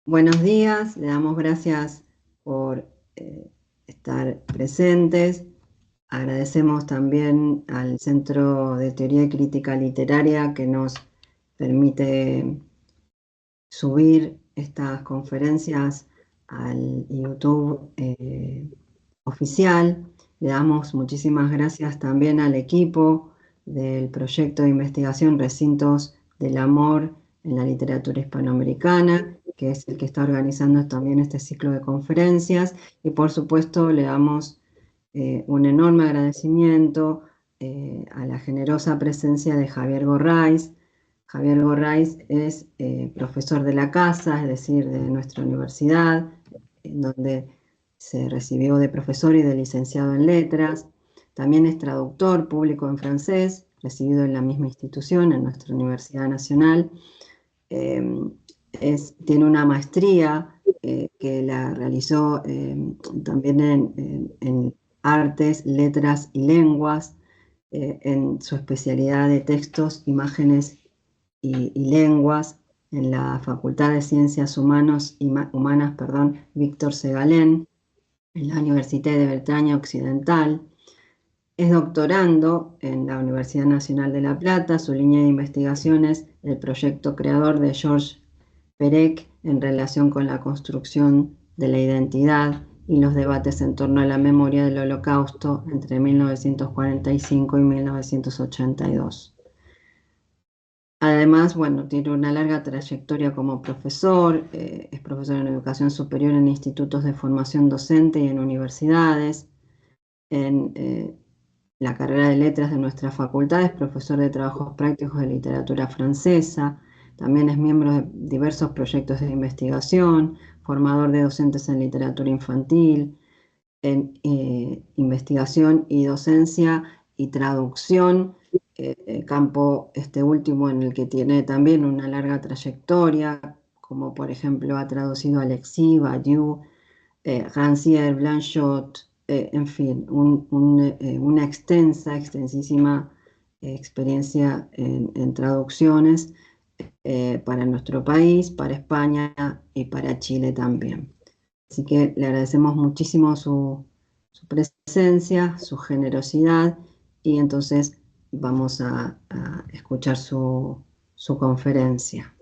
Buenos días, le damos gracias por estar presentes. Agradecemos también al Centro de Teoría y Crítica Literaria que nos permite subir estas conferencias al YouTube oficial. Le damos muchísimas gracias también al equipo del proyecto de investigación Recintos del Amor en la Literatura Hispanoamericana, que es el que está organizando también este ciclo de conferencias. Y por supuesto le damos un enorme agradecimiento a la generosa presencia de Javier Gorraiz. Javier Gorraiz es profesor de la casa, es decir, de nuestra universidad, en donde se recibió de profesor y de licenciado en letras. También es traductor público en francés, recibido en la misma institución, en nuestra Universidad Nacional. Eh, Tiene una maestría que la realizó también en artes, letras y lenguas, en su especialidad de textos, imágenes y lenguas en la Facultad de Ciencias Humanas, Víctor Segalén, en la Universidad de Bretaña Occidental. Es doctorando en la Universidad Nacional de La Plata. Su línea de investigación es el proyecto creador de Georges Perec en relación con la construcción de la identidad y los debates en torno a la memoria del Holocausto entre 1945 y 1982. Además, bueno, tiene una larga trayectoria como profesor, es profesor en educación superior en institutos de formación docente y en universidades. En la carrera de letras de nuestra facultad es profesor de trabajos prácticos de literatura francesa. También es miembro de diversos proyectos de investigación, formador de docentes en literatura infantil, en investigación y docencia y traducción, campo este último en el que tiene también una larga trayectoria, como por ejemplo ha traducido a Alexis, Badiou, Rancière, Blanchot, en fin, una extensísima experiencia en traducciones para nuestro país, para España y para Chile también. Así que le agradecemos muchísimo su presencia, su generosidad, y entonces vamos a escuchar su conferencia.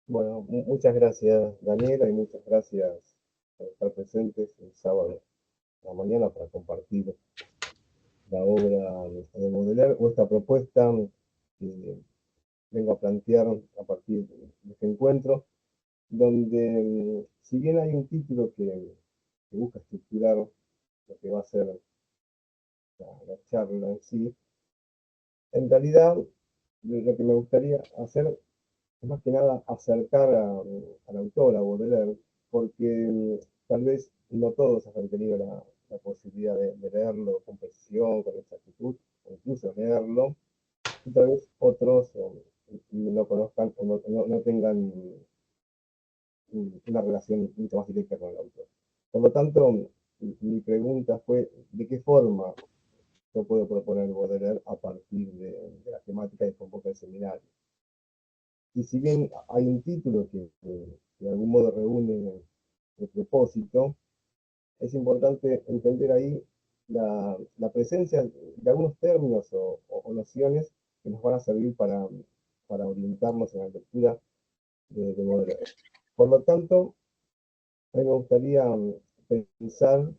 Bueno, muchas gracias Daniela y muchas gracias por estar presentes el sábado a la mañana para compartir la obra de Baudelaire o esta propuesta que vengo a plantear a partir de este encuentro, donde si bien hay un título que busca estructurar lo que va a ser la charla en sí, en realidad lo que me gustaría hacer es más que nada acercar al autor, a Baudelaire, porque tal vez no todos hayan tenido la posibilidad de leerlo con precisión, con exactitud, o incluso leerlo, y tal vez otros no conozcan o no tengan una relación mucho más directa con el autor. Por lo tanto, mi pregunta fue, ¿de qué forma yo puedo proponer Baudelaire a partir de la temática que convoca el seminario? Y si bien hay un título que de algún modo reúne el propósito, es importante entender ahí la presencia de algunos términos o nociones que nos van a servir para orientarnos en la lectura de Baudelaire. Por lo tanto, a mí me gustaría pensar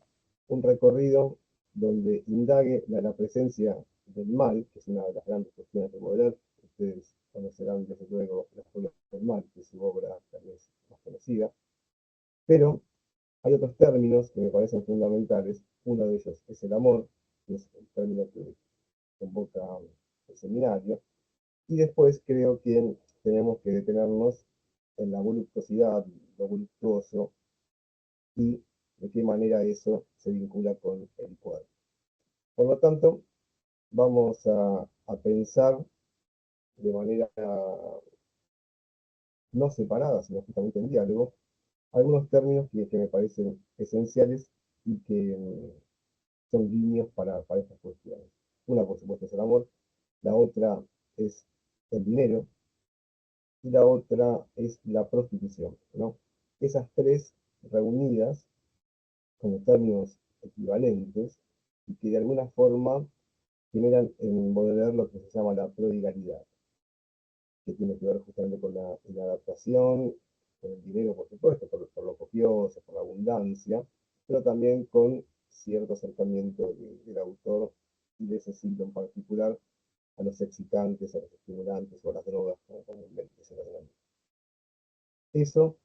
un recorrido donde indague la presencia del mal, que es una de las grandes cuestiones de Baudelaire. Ustedes conocerán desde luego La Escuela del Mal, que es su obra tal vez más conocida, pero hay otros términos que me parecen fundamentales. Uno de ellos es el amor, que es el término que convoca el seminario, y después creo que tenemos que detenernos en la voluptuosidad, lo voluptuoso, y de qué manera eso se vincula con el poder. Por lo tanto, vamos a pensar de manera no separada, sino justamente en diálogo, algunos términos que me parecen esenciales y que son líneas para estas cuestiones. Una, por supuesto, es el amor, la otra es el dinero, y la otra es la prostitución, ¿no? Esas tres reunidas como términos equivalentes y que de alguna forma generan en Baudelaire lo que se llama la prodigalidad, que tiene que ver justamente con la adaptación, con el dinero, por supuesto, por lo copioso, por la abundancia, pero también con cierto acercamiento del autor y de ese siglo en particular a los excitantes, a los estimulantes o a las drogas, como comúnmente se las llama. Eso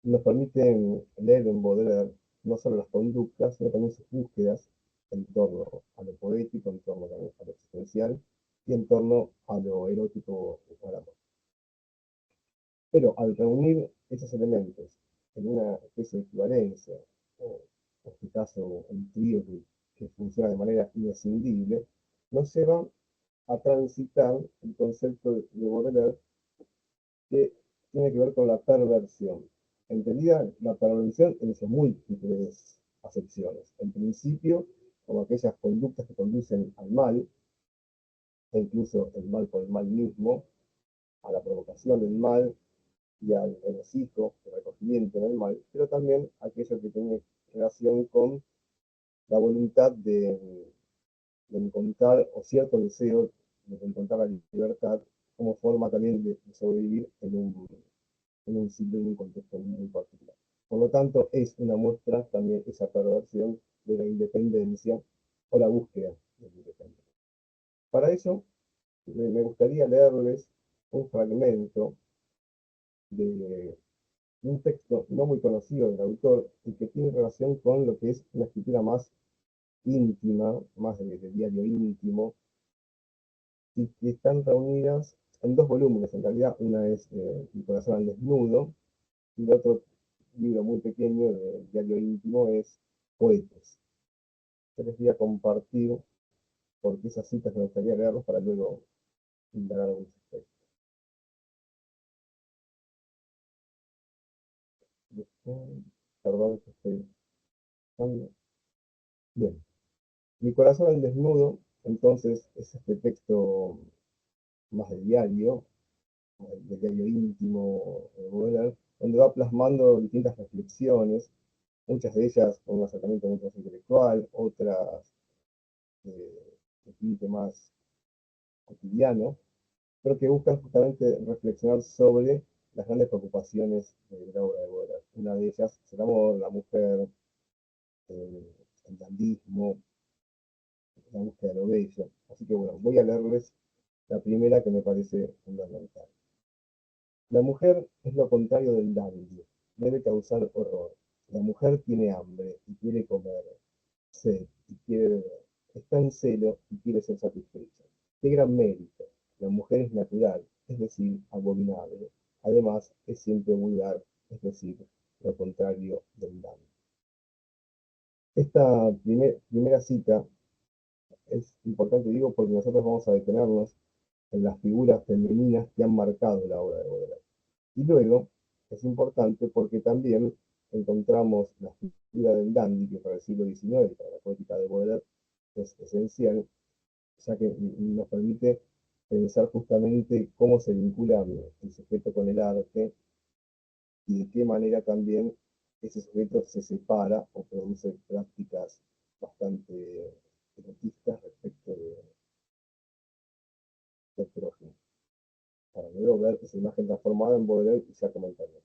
nos permite leer en Baudelaire no solo las conductas, sino también sus búsquedas en torno a lo poético, en torno a lo existencial y en torno a lo erótico o al amor. Pero al reunir esos elementos en una especie de equivalencia, o en este caso un trío que funciona de manera inescindible, nos lleva a transitar el concepto de Baudelaire que tiene que ver con la perversión. Entendida la perversión en sus múltiples acepciones. En principio, como aquellas conductas que conducen al mal, e incluso el mal por el mal mismo, a la provocación del mal y al regocijo, el recogimiento en el mal, pero también aquello que tiene relación con la voluntad de encontrar, o cierto deseo de encontrar la libertad como forma también de sobrevivir en un sitio, en un contexto muy particular. Por lo tanto, es una muestra también esa perversión de la independencia o la búsqueda de la independencia. Para eso, me gustaría leerles un fragmento de un texto no muy conocido del autor y que tiene relación con lo que es una escritura más íntima, más de diario íntimo, y que están reunidas en dos volúmenes. En realidad, una es Mi corazón al desnudo, y el otro libro muy pequeño de diario íntimo es Poetas. Yo les voy a compartir, porque esas citas me gustaría leerlas para luego indagar algunos aspectos. Perdón que estoy buscando. Bien. Mi corazón al desnudo, entonces, es este texto más de diario, de diario íntimo, donde va plasmando distintas reflexiones, muchas de ellas con un acercamiento mucho más intelectual, otras de tinte más cotidiano, pero que buscan justamente reflexionar sobre las grandes preocupaciones de la obra de Baudelaire. Una de ellas es el amor, la mujer, el dandismo, la búsqueda de lo bello. Así que bueno, voy a leerles la primera que me parece fundamental. La mujer es lo contrario del dandy, debe causar horror. La mujer tiene hambre y quiere comer, sed y quiere beber, está en celo y quiere ser satisfecha. ¡Qué gran mérito! La mujer es natural, es decir, abominable. Además, es siempre vulgar, es decir, lo contrario del dandy. Esta primera cita es importante, digo, porque nosotros vamos a detenernos en las figuras femeninas que han marcado la obra de Baudelaire. Y luego es importante porque también encontramos la figura del dandy, que para el siglo XIX, para la poética de Baudelaire, es esencial, ya que nos permite pensar justamente cómo se vincula el sujeto con el arte y de qué manera también ese sujeto se separa o produce prácticas bastante erotistas respecto del prójimo, para luego ver esa imagen transformada en Baudelaire y ya comentaremos.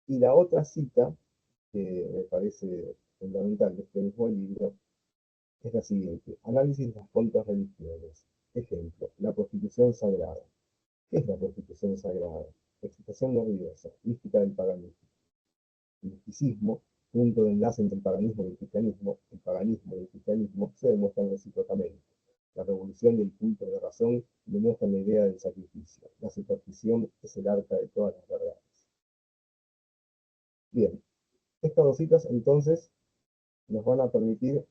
Y la otra cita, que me parece fundamental de este mismo libro, es la siguiente: análisis de las contas religiones. Ejemplo, la prostitución sagrada. ¿Qué es la prostitución sagrada? Excitación nerviosa, mística del paganismo. El misticismo, punto de enlace entre el paganismo y el cristianismo se demuestran recíprocamente. La revolución del culto de la razón demuestra la idea del sacrificio. La superstición es el arca de todas las verdades. Bien, estas dos citas entonces nos van a permitir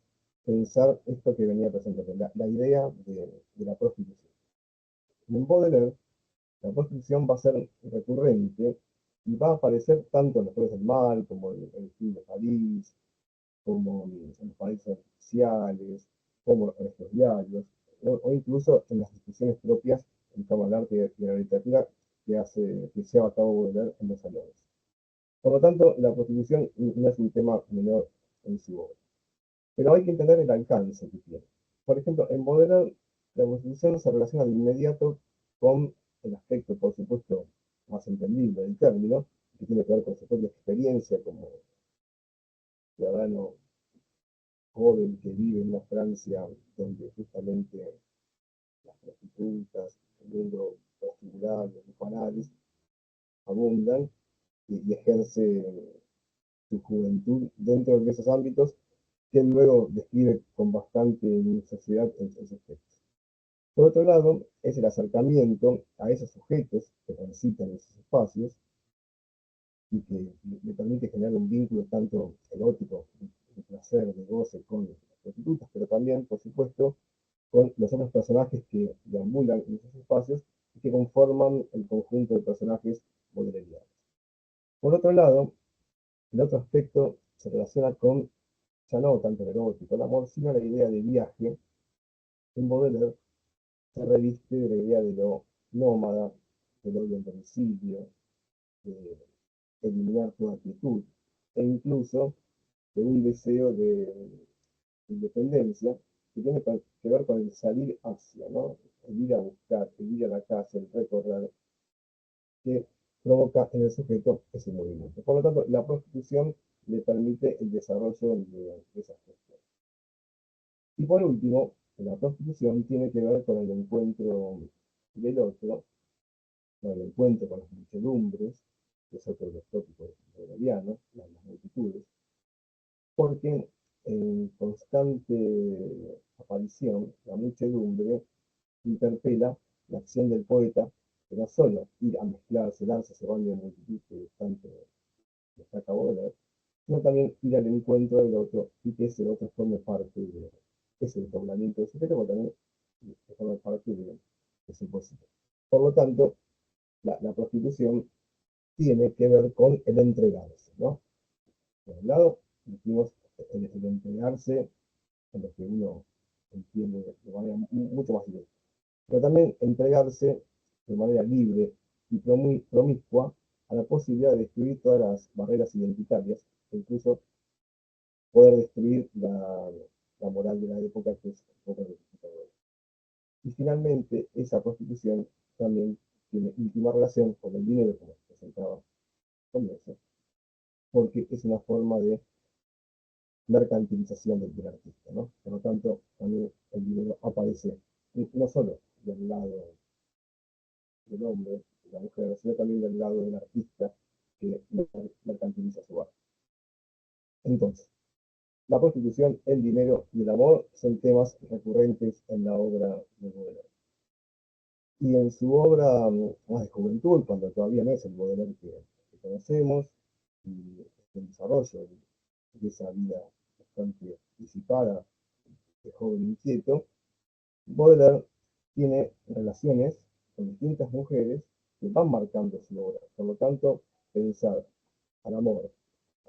pensar esto que venía presentando, la idea de la prostitución. En Baudelaire, la prostitución va a ser recurrente y va a aparecer tanto en los juegos del mal, como en el film de París, como en los países artificiales, como en estos diarios, o incluso en las discusiones propias en torno al arte y a la literatura, que lleva a cabo Baudelaire en los salones. Por lo tanto, la prostitución no es un tema menor en su obra. Pero hay que entender el alcance que tiene. Por ejemplo, en Baudelaire, la prostitución se relaciona de inmediato con el aspecto, por supuesto, más entendible del término, que tiene que ver con su propia experiencia como ciudadano joven que vive en una Francia donde justamente las prostitutas, el mundo prostíbulo, los lupanales, abundan y ejerce su juventud dentro de esos ámbitos que él luego describe con bastante minuciosidad en sus textos. Por otro lado, es el acercamiento a esos sujetos que transitan esos espacios y que le permite generar un vínculo tanto erótico, de placer, de goce con las prostitutas, pero también, por supuesto, con los otros personajes que deambulan en esos espacios y que conforman el conjunto de personajes bodelerianos. Por otro lado, el otro aspecto se relaciona con, ya no tanto el erótico, el amor, sino la idea de viaje. En Baudelaire se reviste de la idea de lo nómada, del odio al domicilio, de eliminar toda quietud, e incluso de un deseo de independencia que tiene que ver con el salir hacia, ¿no? El ir a buscar, el ir a la casa, el recorrer, que provoca en el sujeto ese movimiento. Por lo tanto, la prostitución le permite el desarrollo de esas cuestiones. Y por último, la prostitución tiene que ver con el encuentro del otro, con el encuentro con las muchedumbres, que es otro de los tópicos bordelianos, las multitudes, porque en constante aparición, la muchedumbre interpela la acción del poeta, que no solo ir a mezclarse, lanza ese baño de multitud que tanto destaca Baudelaire, sino también ir al encuentro del otro y que ese otro forme parte de ese desdoblamiento del sujeto, pero también que forme parte de su posición. Por lo tanto, la prostitución tiene que ver con el entregarse, ¿no? Por un lado, decimos el entregarse en lo que uno entiende de manera mucho más directa, pero también entregarse de manera libre y promiscua a la posibilidad de destruir todas las barreras identitarias, e incluso poder destruir la moral de la época, que es un poco identificadora. Y finalmente, esa prostitución también tiene íntima relación con el dinero, como presentaba con eso, porque es una forma de mercantilización del artista, ¿no? Por lo tanto, también el dinero aparece no solo del lado del hombre, de la mujer, sino también del lado del artista que mercantiliza su arte. Entonces, la prostitución, el dinero y el amor son temas recurrentes en la obra de Baudelaire. Y en su obra más de juventud, cuando todavía no es el Baudelaire que conocemos, y el desarrollo de esa vida bastante disipada, de joven inquieto, Baudelaire tiene relaciones con distintas mujeres que van marcando su obra. Por lo tanto, pensar al amor,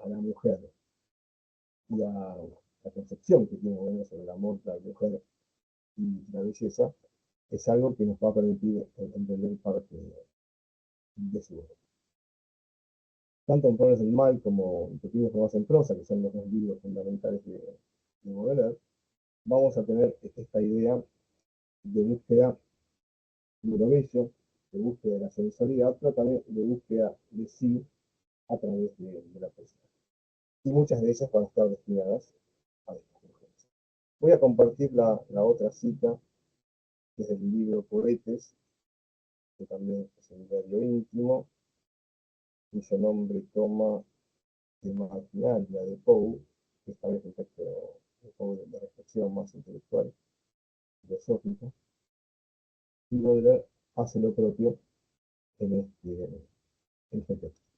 a la mujer y a la concepción que tiene Baudelaire sobre el amor, la mujer y la belleza, es algo que nos va a permitir entender parte de su obra. Tanto en Flores del Mal como en Pequeños Poemas en Prosa, que son los dos libros fundamentales de Baudelaire, vamos a tener esta idea de búsqueda de lo bello, de búsqueda de la sensualidad, pero también de búsqueda de sí a través de la poesía. Y muchas de ellas van a estar destinadas a estas mujeres. Voy a compartir la otra cita, que es del libro Poetes, que también es un diario íntimo, cuyo nombre toma de Maquinaria de Poe, que esta vez un texto de Poe de reflexión más intelectual, filosófica, y Baudelaire hace lo propio en este texto.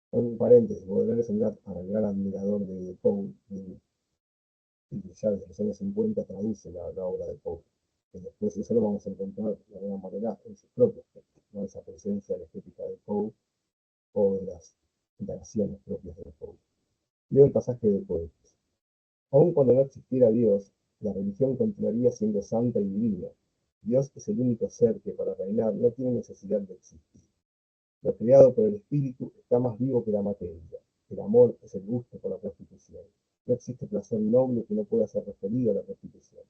Un paréntesis, Baudelaire es un gran admirador de Poe, y ya desde los años 50 traduce la obra de Poe. Y después eso lo vamos a encontrar de alguna manera en sus propios textos, ¿no? Esa presencia de la estética de Poe o de las indagaciones propias de Poe. Leo el pasaje de Poetas. Aun cuando no existiera Dios, la religión continuaría siendo santa y divina, Dios es el único ser que para reinar no tiene necesidad de existir. Lo creado por el espíritu está más vivo que la materia. El amor es el gusto por la prostitución. No existe placer noble que no pueda ser referido a la prostitución.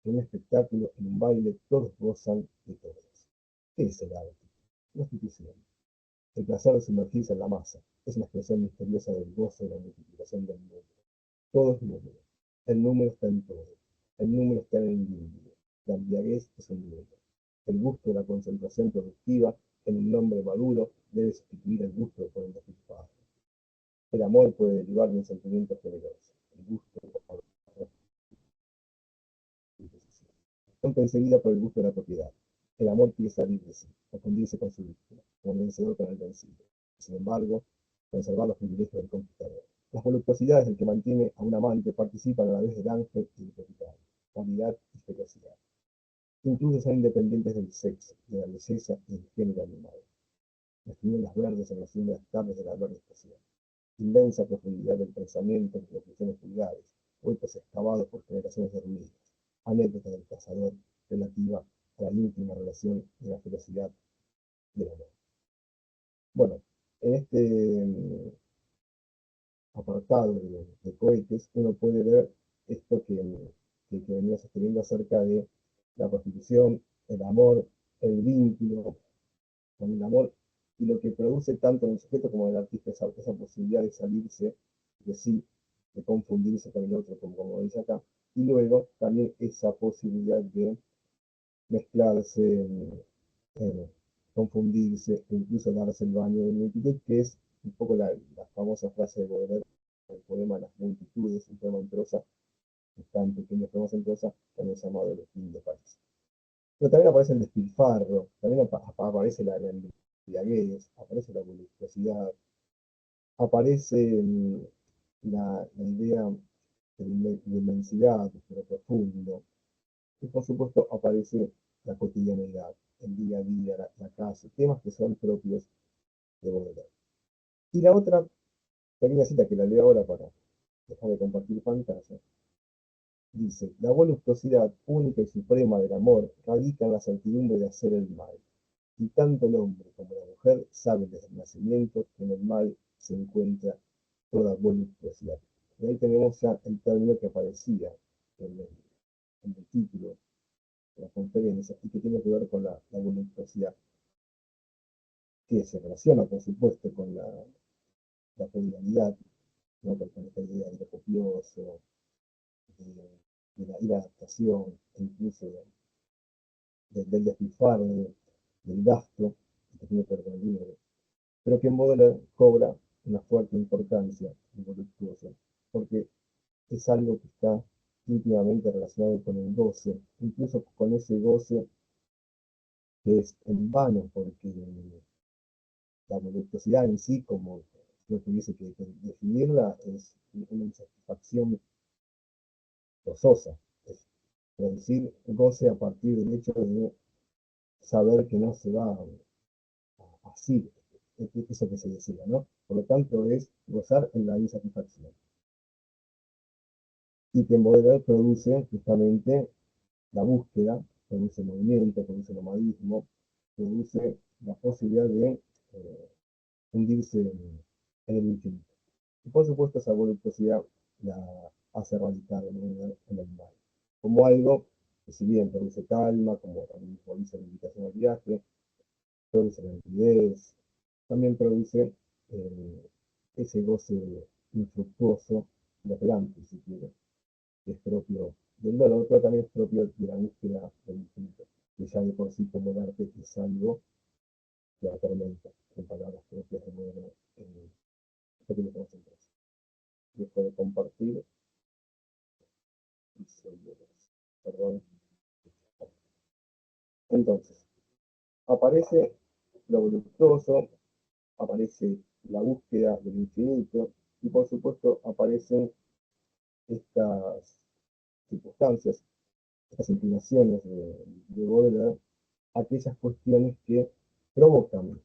En un espectáculo, en un baile, todos gozan de todos. ¿Qué es el arte? Prostitución. El placer de sumergirse en la masa es una expresión misteriosa del gozo y la multiplicación del número. Todo es número. El número está en todo. El número está en el individuo. La embriaguez es un número. El gusto de la concentración productiva en un hombre maduro debe sustituir el gusto por el despilfarro. El amor puede derivar de un sentimiento generoso. El gusto por la rompe enseguida por el gusto de la propiedad. El amor quiere salir de sí, confundirse con su víctima, como el vencedor con el vencido. Sin embargo, conservar los privilegios del conquistador. Las voluptuosidades del que mantiene a un amante participan a la vez del ángel y del propietario, vanidad y ferocidad. Incluso son independientes del sexo, de la belleza y del género animal. Las tinieblas verdes en las húmedas tardes de la verde estación. Inmensa profundidad del pensamiento en conclusiones vulgares, huecos excavados por generaciones dormidas. Anécdota del cazador relativa a la íntima relación de la ferocidad del amor. Bueno, en este apartado de cohetes, uno puede ver esto que venía sosteniendo acerca de la prostitución, el amor, el vínculo con el amor y lo que produce tanto en el sujeto como en el artista esa posibilidad de salirse de sí, de confundirse con el otro, como dice acá, y luego también esa posibilidad de mezclarse, confundirse, incluso darse el baño de multitud, que es un poco la famosa frase de Baudelaire, el poema de las multitudes, un poema en prosa, están pequeños poemas en prosa, también llamado El Espín de París. Pero también aparece el despilfarro, también aparece la embriaguez, aparece la voluptuosidad, aparece la idea de inmensidad, de lo profundo, y por supuesto aparece la cotidianidad, el día a día, la casa, temas que son propios de Baudelaire. Y la otra pequeña cita que la leo ahora para dejar de compartir pantalla, dice, la voluptuosidad única y suprema del amor radica en la certidumbre de hacer el mal. Y tanto el hombre como la mujer saben desde el nacimiento que en el mal se encuentra toda voluptuosidad. Y ahí tenemos ya el término que aparecía en el título de la conferencia y que tiene que ver con la voluptuosidad, que se relaciona, por supuesto, con la pluralidad, ¿no? Con esta idea de lo copioso, de la adaptación, incluso del despilfarro, del gasto, que tiene que ver con el dinero, pero que en Baudelaire cobra una fuerte importancia y voluptuosa, porque es algo que está íntimamente relacionado con el goce, incluso con ese goce que es en vano, porque la voluptuosidad en sí, como yo tuviese que definirla, es una insatisfacción gozosa, es producir goce a partir del hecho de saber que no se va así, eso que se decía, ¿no? Por lo tanto, es gozar en la insatisfacción. Y que en Baudelaire produce justamente la búsqueda, produce movimiento, produce nomadismo, produce la posibilidad de hundirse en el infinito. Y por supuesto esa voluptuosidad la hace radicar en el mal, como algo que si bien produce calma, como también produce la invitación al viaje, produce la nitidez, también produce ese goce infructuoso, inoperante, si quiere, que es propio del dolor, pero también es propio de la búsqueda del infinito, que ya de por sí como el arte es algo que atormenta, en palabras propias de Baudelaire, esto que le conocemos. Dejo de compartir y perdón. Entonces, aparece lo voluptuoso, aparece la búsqueda del infinito y por supuesto aparecen estas circunstancias, estas inclinaciones de Baudelaire, aquellas cuestiones que provocan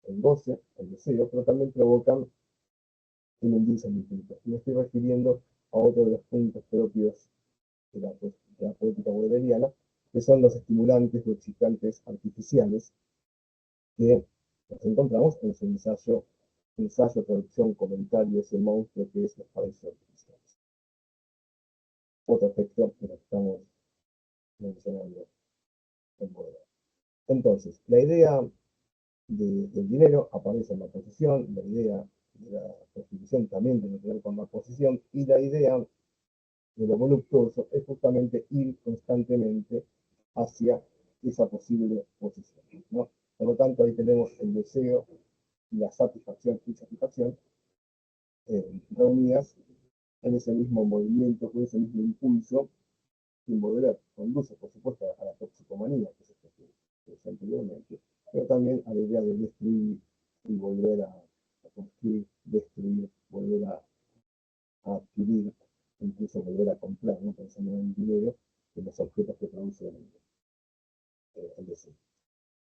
el goce, el deseo, pero también provocan el hundirse en el infinito. Y me estoy refiriendo a otro de los puntos propios de la poética bodeleriana, que son los estimulantes o excitantes artificiales que nos encontramos en su ensayo, traducción, comentario, ese monstruo que es los paraísos artificiales. Otro efecto que lo estamos mencionando en Baudelaire. Entonces, la idea del dinero aparece en la posición, la idea de la prostitución también tiene que ver con la posición, y la idea de lo voluptuoso es justamente ir constantemente hacia esa posible posición, ¿no? Por lo tanto, ahí tenemos el deseo, la satisfacción y satisfacción reunidas en ese mismo movimiento, con ese mismo impulso, sin volver conduce, por supuesto, a la toxicomanía, que es esto que decía anteriormente, pero también a la idea de destruir y volver a construir, destruir, volver a adquirir, incluso volver a comprar, ¿no? Pensando en el dinero, de los objetos que produce el deseo.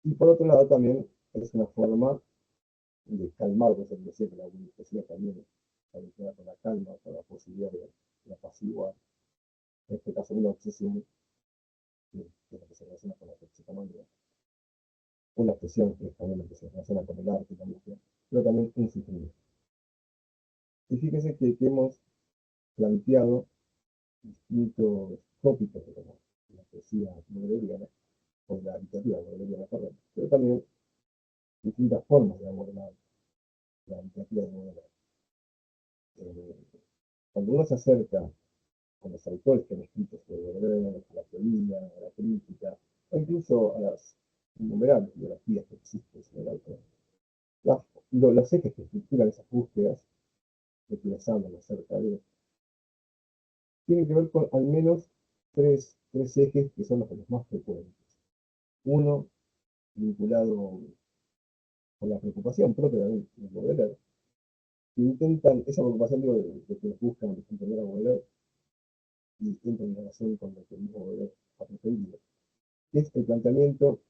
Y por otro lado también es una forma de calmar, pues el deseo, que la burguesía también está con la calma, con la posibilidad de apaciguar, en este caso una obsesión, que es lo que se relaciona con la toxicomanía, una obsesión que es también lo que se relaciona con el arte, la música, pero también un sufrimiento. Y fíjense que hemos planteado distintos tópicos de la poesía bodleiana, o de la literatura bodleiana, perdón, pero también distintas formas de abordar la literatura de Baudelaire. Cuando uno se acerca con los autores que han escrito sobre Baudelaire, a la teoría, a la crítica, o incluso a las innumerables biografías que existen sobre el autor, los ejes que estructuran esas búsquedas de quienes hablan acerca de él, tienen que ver con al menos tres ejes que son los más frecuentes. Uno, vinculado con la preocupación propia de Baudelaire, que intentan, esa preocupación digo, de que buscan entender a Baudelaire y entran en relación con lo que el mismo Baudelaire ha pretendido, que es el planteamiento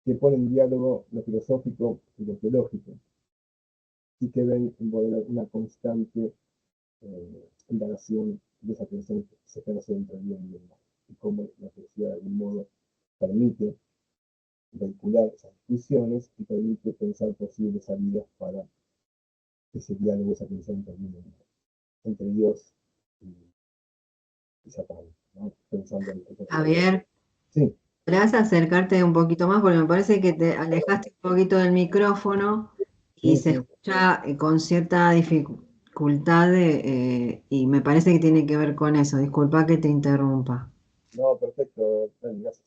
que pone en diálogo lo filosófico y lo teológico, y que ven en Baudelaire una constante indagación de esa tensión que se conoce entre el bien y el mal, y cómo la poesía de algún modo permite vehicular esas discusiones y permite pensar posibles salidas para ese diálogo, esa tensión entre el bien y el mal, entre Dios y Satán, ¿no? Pensando en el Javier, sí, podrás acercarte un poquito más porque me parece que te alejaste un poquito del micrófono y sí, se sí, escucha con cierta dificultad y me parece que tiene que ver con eso. Disculpa que te interrumpa. no, perfecto, gracias.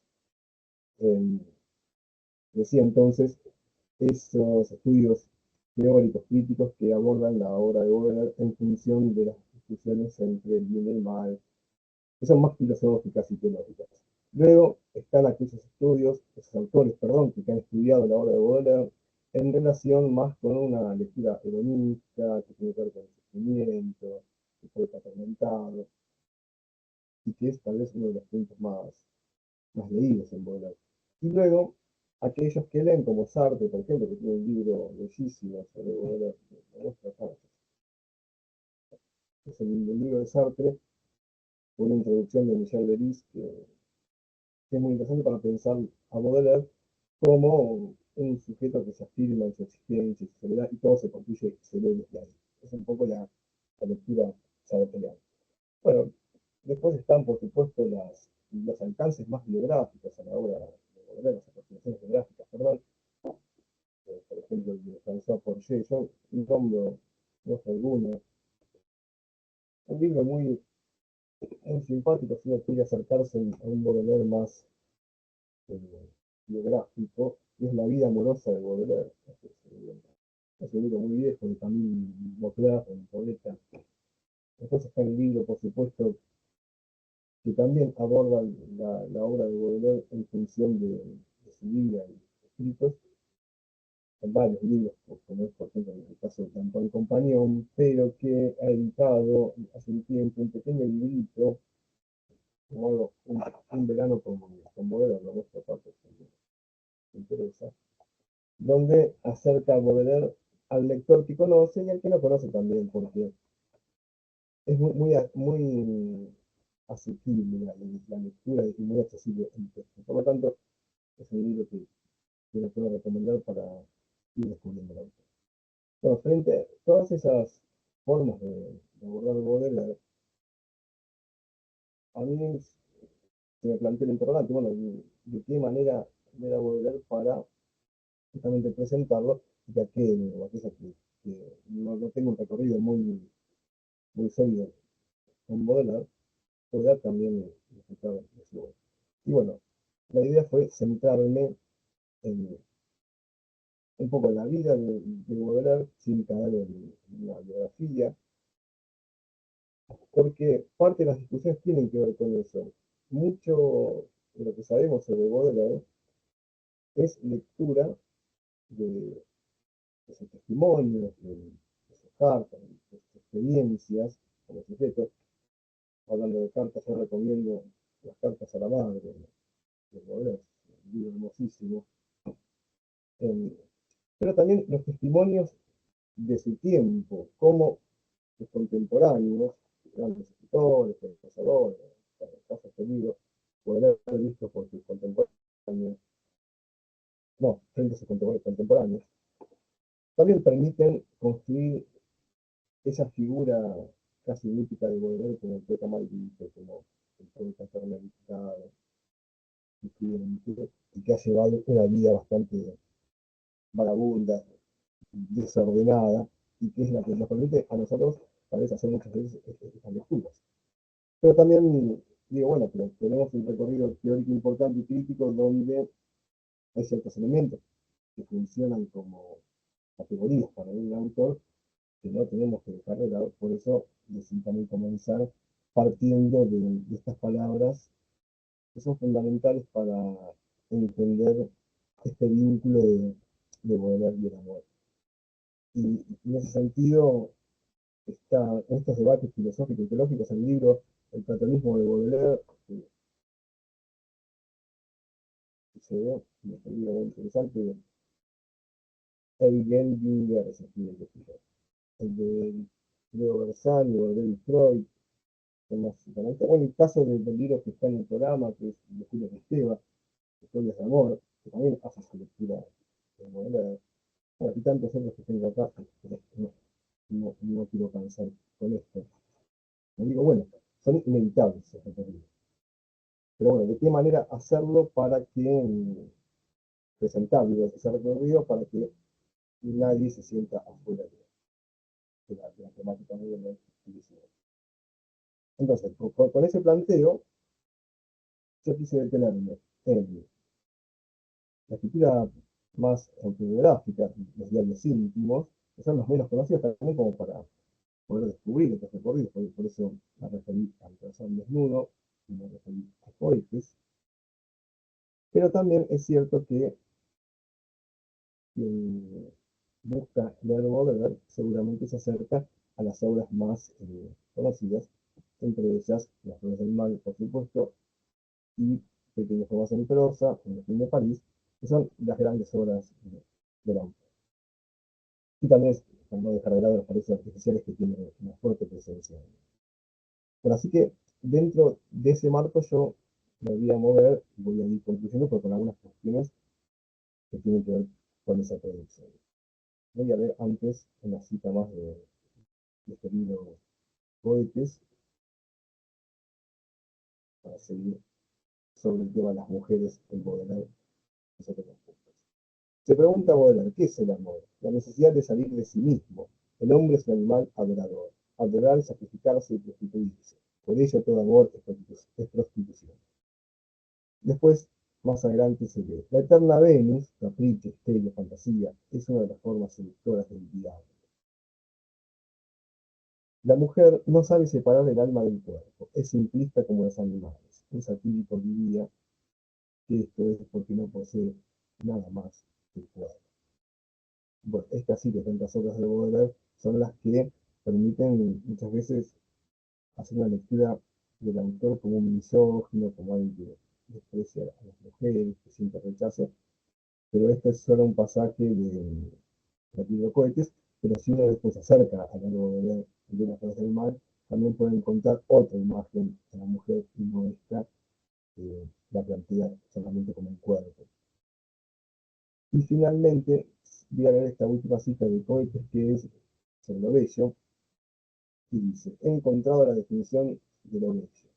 Eh, Decía entonces esos estudios teóricos críticos que abordan la obra de Baudelaire en función de las discusiones entre el bien y el mal, que son más filosóficas y teológicas. Luego están aquellos estudios, esos autores, perdón, que han estudiado la obra de Baudelaire en relación más con una lectura hedonista, que tiene que ver con el sufrimiento, el poeta atormentado, y que es tal vez uno de los puntos más leídos en Baudelaire. Y luego, aquellos que leen, como Sartre, por ejemplo, que tiene un libro bellísimo sobre Baudelaire, que lo muestra acá, es el libro de Sartre, con una introducción de Michel Delis, que es muy interesante para pensar a Baudelaire como un sujeto que se afirma en su existencia, en su soledad, y todo se construye y se lee desde ahí. Es un poco la lectura sartreana. Bueno, después están, por supuesto, los alcances más biográficos a la obra de Baudelaire, las aproximaciones biográficas, perdón, por ejemplo, el de François Porget. Yo nombro algunos. Un libro muy simpático si uno quiere acercarse a un Baudelaire más biográfico, es La vida amorosa de Baudelaire. Es un libro muy viejo de Camille Mauplat, un poeta. Después está el libro, por supuesto, que también aborda la obra de Baudelaire en función de su vida y escritos, en varios libros, como es por ejemplo en el caso de Antoine Compagnon, pero que ha editado hace un tiempo un pequeño librito, como un verano con Baudelaire, lo muestro acá, por si me interesa, donde acerca a Baudelaire al lector que conoce y al que no conoce también, porque es muy asequible la lectura y muy accesible en texto. Por lo tanto, es un libro que les puedo recomendar para ir descubriendo el autor. Bueno, frente a todas esas formas de abordar Baudelaire, a mí se me plantea el interrogante, bueno, de qué manera ver a Baudelaire para justamente presentarlo, ya que, o aquella que no tengo un recorrido muy sólido con Baudelaire, pueda también disfrutar de su obra. Y bueno, la idea fue centrarme en un poco la vida de Baudelaire sin caer en la biografía, porque parte de las discusiones tienen que ver con eso. Mucho de lo que sabemos sobre Baudelaire es lectura de, de sus testimonios, de sus cartas, de sus experiencias como sujeto. Hablando de cartas, yo recomiendo las cartas a la madre de Baudelaire, un libro hermosísimo. Eh, pero también los testimonios de su tiempo, como sus contemporáneos, grandes escritores, pensadores, casos de este libro, Baudelaire visto por sus contemporáneos, no, frente a sus contemporáneos, también permiten construir esa figura casi mítica de Baudelaire como el poeta maldito, como el poeta fermentado, y que ha llevado una vida bastante vagabunda, desordenada, y que es la que nos permite a nosotros tal vez hacer muchas veces estas lecturas. Pero también digo, bueno, pero tenemos un recorrido teórico importante y crítico donde hay ciertos elementos que funcionan como categorías para un autor que no tenemos que dejar de lado. Por eso decidí también comenzar partiendo de estas palabras que son fundamentales para entender este vínculo de Baudelaire y el amor. Y en ese sentido, en estos debates filosóficos y teológicos, el libro El platonismo de Baudelaire, que se ve, es un libro muy interesante, Eugen Ginger, es el de Leo Bersani o David Freud, bueno, el caso del libro que está en el programa, que es de Julio Esteva, Historias de Amor, que también hace su lectura de Baudelaire. Bueno, y tantos otros que tengo acá, pero no quiero cansar con esto. Me digo, bueno, son inevitables esos recorridos. Pero bueno, ¿de qué manera hacerlo para que presentar ese recorrido para que nadie se sienta afuera de la temática de la institución? Entonces, con ese planteo, yo quise detenerme en la escritura más autobiográfica, los diarios íntimos, que son los menos conocidos también como para poder descubrir estos recorridos, por eso me referí al corazón desnudo y me referí a Coetes, pero también es cierto que quien busca leer Baudelaire seguramente se acerca a las obras más conocidas, entre ellas Las Flores del Mal, por supuesto, y Pequeños Poemas en prosa, El fin de París, que son las grandes obras del autor. Y también, no dejar de lado, los países artificiales que tienen una fuerte presencia. Pero así que dentro de ese marco yo me voy a mover, voy a ir concluyendo con algunas cuestiones que tienen que ver con esa producción. Voy a ver antes una cita más de este libro Coetes para seguir sobre el tema de las mujeres en Baudelaire. Se pregunta Baudelaire, ¿qué es el amor? La necesidad de salir de sí mismo. El hombre es un animal adorador. Adorar es sacrificarse y prostituirse. Por ello todo amor es prostitución. Después, más adelante se ve, la eterna Venus, capricho, misterio, fantasía, es una de las formas seductoras del diablo. La mujer no sabe separar el alma del cuerpo, es simplista como los animales. Un satírico diría que esto es porque no posee nada más que el cuerpo. Bueno, estas sí que tantas obras de Baudelaire son las que permiten muchas veces hacer una lectura del autor como un misógino, como alguien que desprecia a las mujeres, que siente rechazo, pero este es solo un pasaje de libro Cohetes, pero si uno después se acerca a la Baudelaire de Las Flores del Mal, también pueden encontrar otra imagen de la mujer y no esta la plantea solamente como un cuerpo. Y finalmente, voy a leer esta última cita de Coetes, que es sobre lo bello, y dice: he encontrado la definición de lo bello.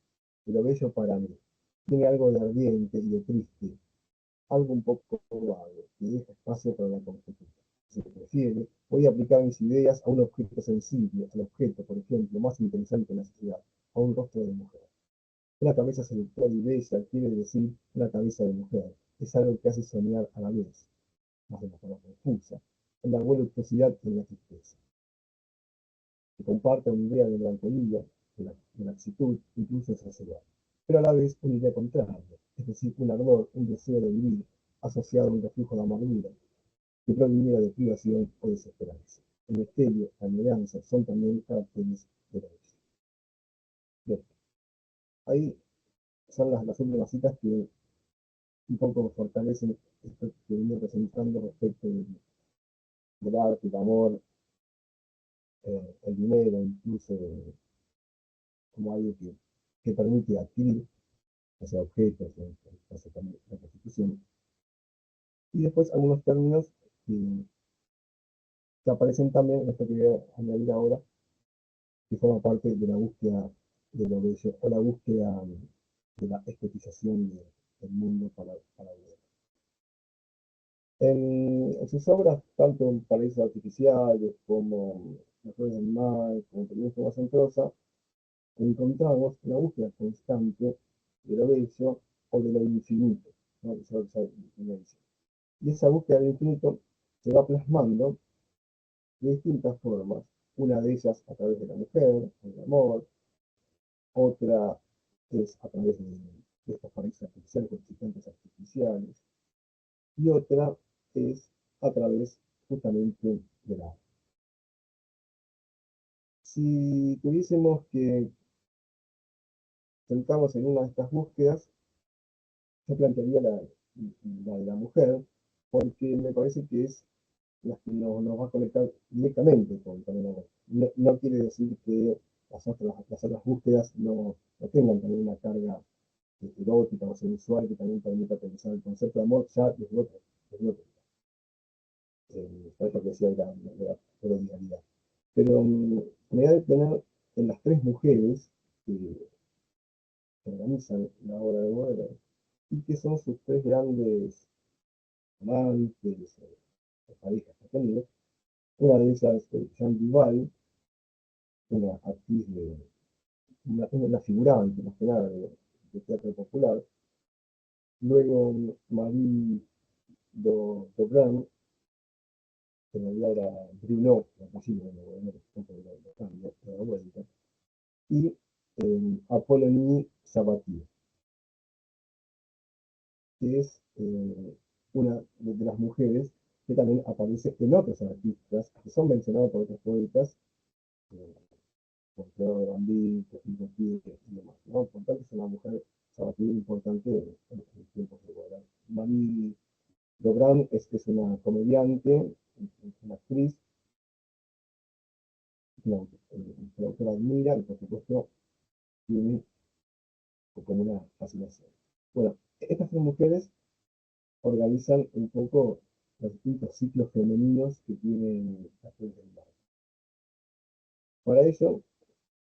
De lo bello para mí. Tiene algo de ardiente y de triste, algo un poco vago, que deja espacio para la conjetura. Si se prefiere, voy a aplicar mis ideas a un objeto sensible, al objeto, por ejemplo, más interesante en la sociedad, a un rostro de mujer. Una cabeza seductora y bella quiere decir una cabeza de mujer. Es algo que hace soñar a la vez, más de una forma confusa, en la voluptuosidad y en la tristeza. Que comparte una idea de melancolía, de la actitud, incluso sociedad, pero a la vez una idea contraria, es decir, un ardor, un deseo de vivir, asociado a un reflujo de amargura, que proviniera de privación o desesperanza. El misterio, la añoranza son también caracteres de la vida. Bien, ahí son las últimas citas que un poco fortalecen esto que vengo presentando respecto del arte, el amor, el dinero, incluso como algo que permite adquirir, o sea, objetos, en este caso también la prostitución. Y después algunos términos que aparecen también en esto que voy a añadir ahora, que forma parte de la búsqueda de lo bello o la búsqueda de la estetización del mundo para ver. En sus obras, tanto en paraísos artificiales como Las flores del mar, como también más en prosa, encontramos una búsqueda constante de lo bello o de lo infinito, ¿no? Y esa búsqueda del infinito se va plasmando de distintas formas. Una de ellas a través de la mujer, el amor; otra es a través de estos paraísos artificiales, constituyentes artificiales; y otra es a través justamente del arte. Si tuviésemos que centrarnos en una de estas búsquedas, yo plantearía la de la mujer, porque me parece que es la que nos va a conectar directamente con el amor. No quiere decir que las otras búsquedas no tengan también una carga erótica o sensual que también permita pensar el concepto de amor ya desde otro por eso que decía de la prodigalidad. Pero me voy a detener en las tres mujeres que organizan la obra de Baudelaire y que son sus tres grandes amantes o parejas que ha tenido. Una de ellas es Jeanne Duval, una actriz una figurante más que nada de teatro popular. Luego Marie Dobrand, que en realidad era Bruno, la apellido, bueno, lo cambia, lo da vuelta. Y Apollonie Sabatier, que es una de las mujeres que también aparece en otros artistas que son mencionados por otros poetas, eh, por Claude Gambit, y demás, ¿no? Por tanto, es una mujer Sabatier importante en los tiempos de Baudelaire. Marie Dobrand es una comediante, una actriz, una, que la autora admira y por supuesto tiene como una fascinación. Bueno, estas tres mujeres organizan un poco los distintos ciclos femeninos que tienen las flores del mar. Para ello,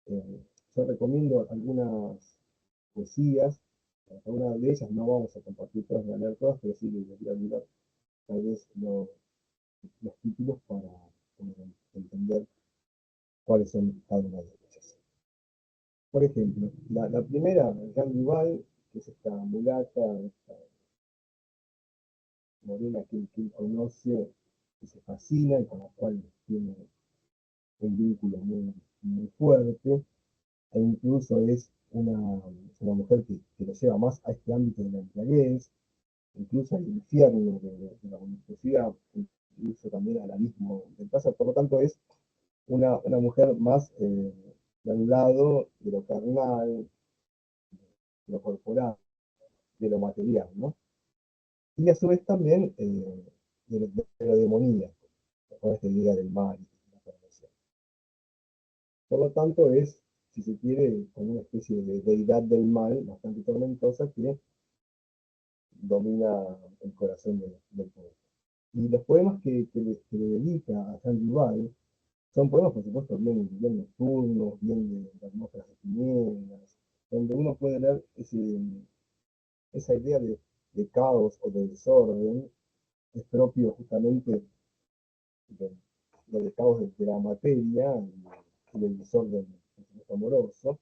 yo recomiendo algunas poesías. Algunas de ellas no vamos a compartir todas, ni a leer todas, pero sí les voy a mirar tal vez los títulos para entender cuáles son cada una de ellas. Por ejemplo, la primera, Jeanne Duval, que es esta mulata, esta morena que él conoce, que se fascina y con la cual tiene un vínculo muy fuerte, e incluso es una mujer que lo lleva más a este ámbito de la embriaguez, incluso al infierno de la voluptuosidad, incluso también al abismo del placer. Por lo tanto, es una mujer más de un lado de lo carnal, de lo corporal, de lo material, ¿no? Y a su vez también de lo demoníaco, con esta idea del mal y la perversión. Por lo tanto, es si se quiere, como una especie de deidad del mal, bastante tormentosa, que domina el corazón del poeta. Y los poemas que le dedica a Jean Duval son poemas, por supuesto, bien nocturnos, bien de atmósferas de tinieblas, donde uno puede leer esa idea de caos o de desorden, es propio justamente del, del caos de la materia y del desorden amoroso,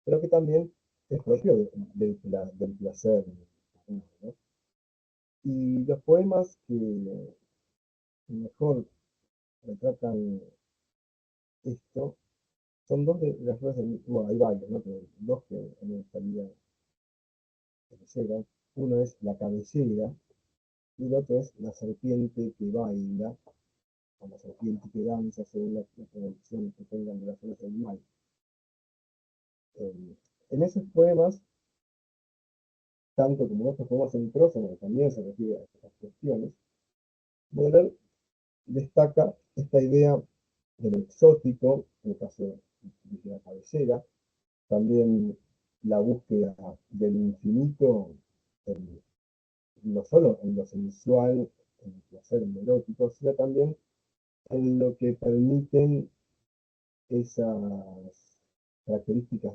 pero que también es propio del placer, ¿no? Y los poemas que mejor retratan esto son dos de las flores del, bueno, hay varios, ¿no? Pero dos que a mí me gustaría que leyeran. Uno es La cabellera y el otro es La serpiente que baila, o La serpiente que danza, según la traducción que tengan de las flores del mal. En esos poemas, tanto como en otros poemas en prosa, donde también se refiere a estas cuestiones, Baudelaire destaca esta idea de lo exótico, en el caso de la cabellera, también la búsqueda del infinito, en, no solo en lo sensual, en el placer, en lo erótico, sino también en lo que permiten esas características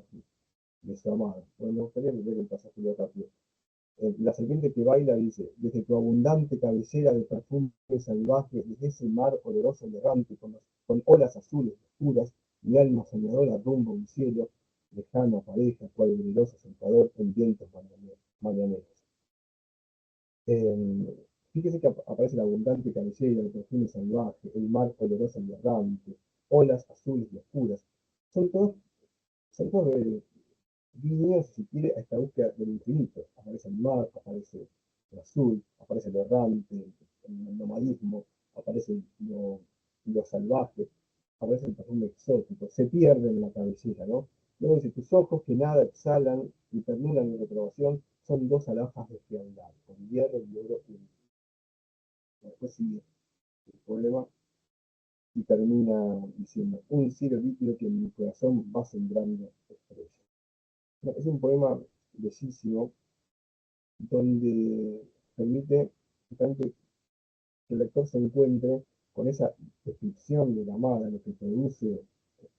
de su amado. Bueno, me gustaría leer el pasaje de rápido. La serpiente que baila dice, desde tu abundante cabellera de perfume salvaje, desde ese mar oloroso y errante, con olas azules y oscuras, mi alma soñadora rumbo a un cielo lejano pareja, cual veloso saltador en vientos mañaneros. Fíjese que aparece la abundante cabellera, el perfume salvaje, el mar oloroso y errante, olas azules y oscuras. Son todos, son todos guiños, si quiere, a esta búsqueda del infinito. Aparece el mar, aparece el azul, aparece lo errante, el nomadismo, aparece lo salvaje, aparece el perfume exótico, se pierde en la cabecilla, ¿no? Luego dice, tus ojos que nada exhalan y terminan en reprobación son dos alhajas de fealdad, con hierro y oro y después sigue el poema y termina diciendo, un cielo líquido que en mi corazón va sembrando estrellas. Es un poema bellísimo donde permite justamente que el lector se encuentre con esa descripción de la amada, lo que produce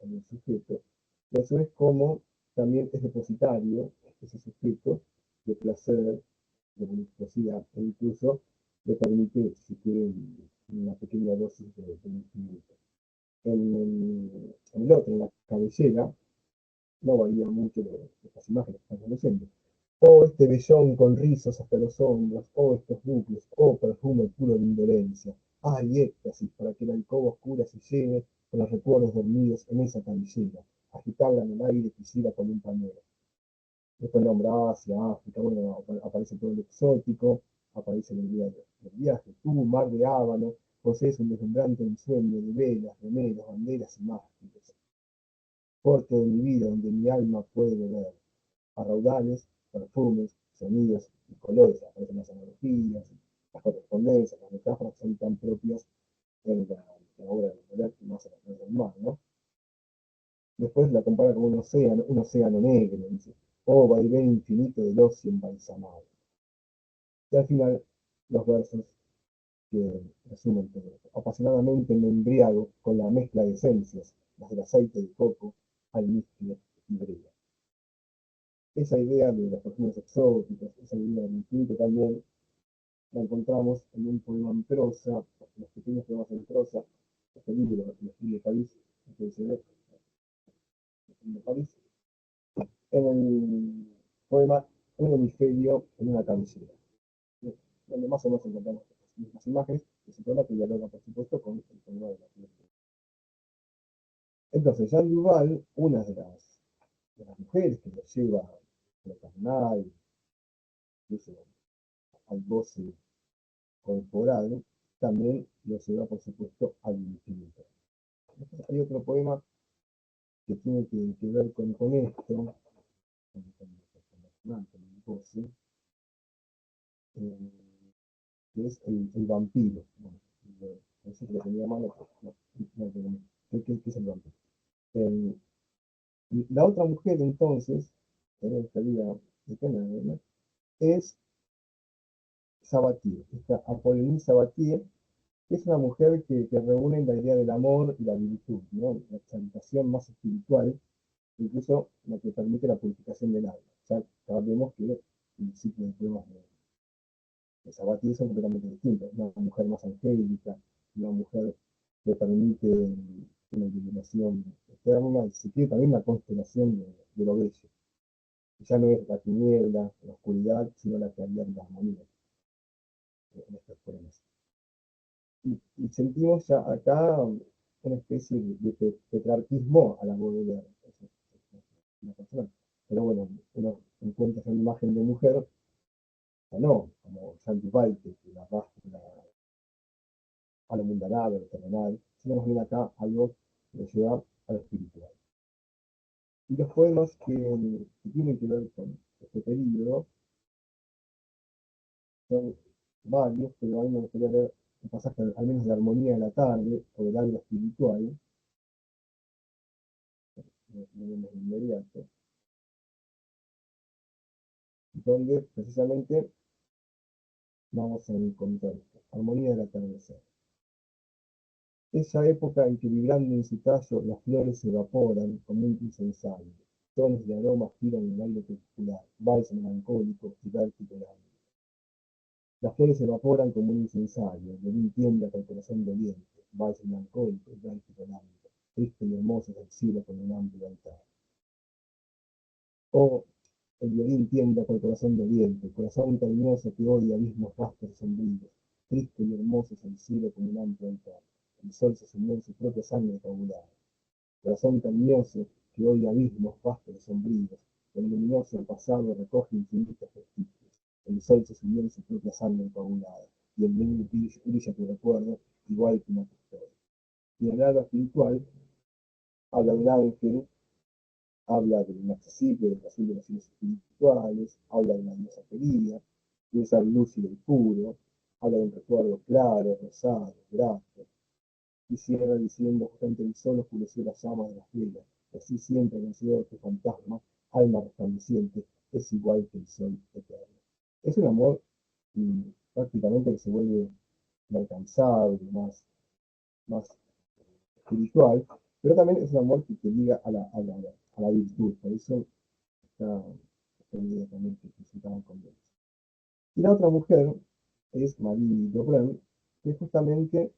en el sujeto, y a su vez como también es depositario ese sujeto de placer, de voluptuosidad, e incluso le permite, si quiere, una pequeña dosis de infinito. En el otro, en la cabellera, no varía mucho de estas imágenes que estamos leyendo. Oh, este vellón con rizos hasta los hombros, oh, estos bucles, oh, perfume puro de indolencia. Ay, éxtasis, para que la alcoba oscura se llene con los recuerdos dormidos en esa cabellera. Agitarla en el aire quisiera con un pañuelo. Después nombra Asia, África, bueno, aparece todo lo exótico, aparece la idea del viaje. Tú, mar de Ábano, posees un deslumbrante ensueño de velas, remeros, banderas y mástiles. Puerto de mi vida donde mi alma puede beber a raudales, perfumes, sonidos y colores. Aparecen las analogías, las correspondencias, las metáforas son tan propias en la obra de Baudelaire que más a la través del mar, ¿no? Después la compara con un océano negro, dice, oh vaivén infinito del ocio embalsamado. Y al final, los versos que resumen todo esto. Apasionadamente me embriago con la mezcla de esencias, las del aceite de coco, almizcle y brea. Esa idea de los perfumes exóticos, esa idea del infinito también la encontramos en un poema en prosa, los pequeños poemas en prosa, este libro, El Estil de París, que se ve de París, en el poema Un hemisferio en una cabecera, donde más o menos encontramos las mismas imágenes, que es un poema que dialoga, por supuesto, con el poema de la película. Entonces, Jean Duval, una de las mujeres que lo lleva a lo carnal, incluso al goce corporal, también lo lleva, por supuesto, al infinito. Después hay otro poema que tiene que ver con esto, con el goce, que es el vampiro. Bueno, pensé que lo tenía a mano, pero no, ¿qué es el vampiro? La otra mujer, entonces, que me gustaría detenerme, es Sabatier, esta Apollonie Sabatier, que es una mujer que reúne la idea del amor y la virtud, ¿no? La exaltación más espiritual, incluso la que permite la purificación del alma. Ya sabemos que el ciclo de pruebas de Sabatier son completamente distintos. Una mujer más angélica, una mujer que permite una iluminación eterna, y si quiere también la constelación de lo bello. Ya no es la tiniebla, la oscuridad, sino la claridad y la armonía en estas poemas. Y sentimos ya acá una especie de petrarquismo a la Baudelaire. Una persona. Pero bueno, uno encuentra esa imagen de mujer, o no, como Jean Duval, que la arrastra a lo mundanal, a lo terrenal, sino más bien acá algo que lo lleva a lo espiritual. Y los poemas que tienen que ver con este periodo son varios, pero a mí me gustaría ver un pasaje, al menos de Armonía de la Tarde, o del alma espiritual, lo vemos de inmediato, donde precisamente vamos a encontrar esto, Armonía del atardecer. Esa época en que vibrando en su tallo las flores se evaporan como un incensario, tonos de aroma giran en el aire crepuscular, vals melancólico y vértigo grande. Las flores se evaporan como un incensario, el violín tiembla con el corazón doliente, vals melancólico y vértigo grande, triste y hermoso es el cielo con un amplio altar. Oh, el violín tiembla con el corazón doliente, el corazón cariñoso que odia abismos vastos y sombríos, triste y hermoso es el cielo con un amplio altar. El sol se sumió en su propia sangre coagulada. Corazón cariñoso que odia abismos vastos y sombríos, el luminoso pasado recoge infinitos vestigios. El sol se sumió en su propia sangre coagulada, y el brillo brilla tu recuerdo, igual que una custodia. Y en el alma espiritual habla de un ángel, habla del inaccesible, del azul de los cielos espirituales, habla de una diosa querida, de esa lúcido y puro, habla de un recuerdo claro, rosado, grato, y cierra diciendo: justamente el sol oscureció las llamas de las velas, así siempre vencedor tu fantasma, alma resplandeciente, es igual que el sol eterno. Es un amor prácticamente que se vuelve inalcanzable, más espiritual, pero también es un amor que te liga a la virtud, por eso esta idea también que presentaban con Dios. Y la otra mujer es Marie Dobrun, que es justamente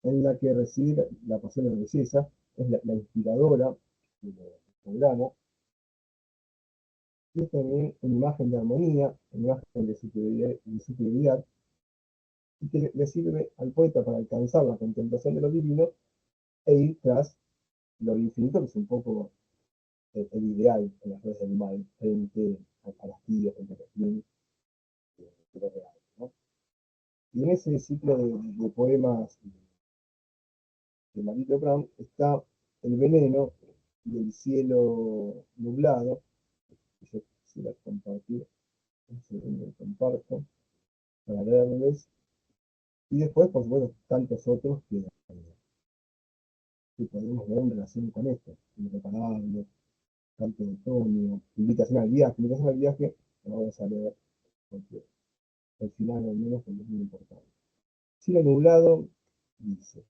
en la que reside la pasión de la belleza, es la inspiradora del programa, y es también una imagen de armonía, una imagen de superioridad, y que le sirve al poeta para alcanzar la contemplación de lo divino e ir tras lo infinito, que es un poco el ideal en las redes del mal, frente a las tías, frente a los fin de lo real, ¿no? Y en ese ciclo de poemas de Marito Brown está El veneno y El cielo nublado, que yo quisiera compartir, un segundo comparto, para leerles, y después, por supuesto, tantos otros que podemos ver en relación con esto, Irreparable, Canto de otoño, Invitación al viaje, lo vamos a leer porque al final al menos es muy importante. Cielo nublado, dice: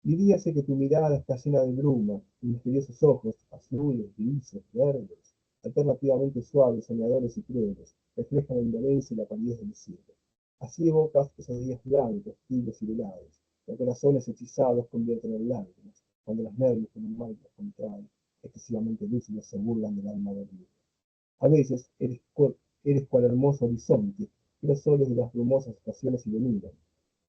diríase que tu mirada está llena de bruma, y misteriosos ojos, azules, grises, verdes, alternativamente suaves, soñadores y crueles, reflejan la indolencia y la palidez del cielo. Así evocas esos días blancos, tibios y velados, los corazones hechizados convierten en lágrimas, cuando los nervios con un mal los contraen, excesivamente lúcidos se burlan del alma dormida. A veces eres cual hermoso horizonte, que los soles de las brumosas estaciones iluminan.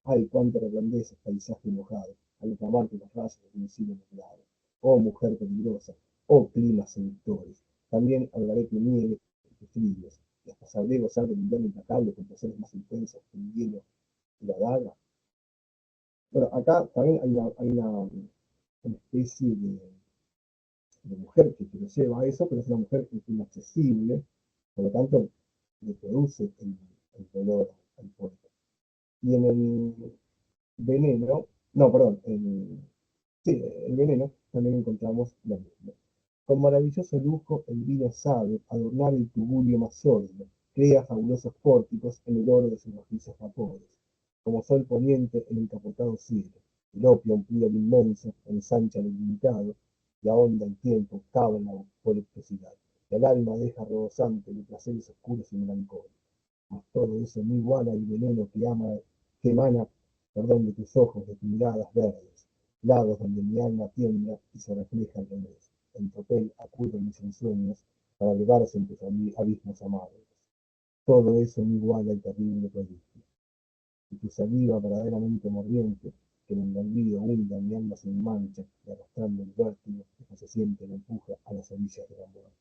Ay, cuánto resplandece el paisaje mojado, al reclamarte los rayos de un cielo nublado. Oh, mujer peligrosa, oh, climas seductores. También hablaré tu nieve y tus fríos, y hasta sabré gozar del invierno implacable con placeres más intensos que el hielo y la daga. Bueno, acá también una especie de mujer que lo lleva a eso, pero es una mujer inaccesible, por lo tanto, le produce el dolor al poeta. Y en el veneno, no, perdón, sí, el veneno también encontramos lo mismo. Con maravilloso lujo el vino sabe adornar el tubulio más sórdido, crea fabulosos pórticos en el oro de sus rojizos vapores, como sol poniente en encapotado cielo. El opio amplía el inmenso, ensancha lo ilimitado, y ahonda el tiempo, cabe en la voluptuosidad. Y el alma deja rebosante de placeres oscuros y melancólicos. Mas todo eso no iguala el veneno que emana, de tus ojos, de tus miradas verdes, lados donde mi alma tiembla y se refleja al revés. En tropel acuden mis ensueños para elevarse en tus abismos amados. Todo eso no iguala el terrible prodigio. Y tu saliva verdaderamente mordiente, que en el olvido hunda mi alma sin mancha, y arrastrando el vértigo que no se siente me empuja a las orillas de la muerte.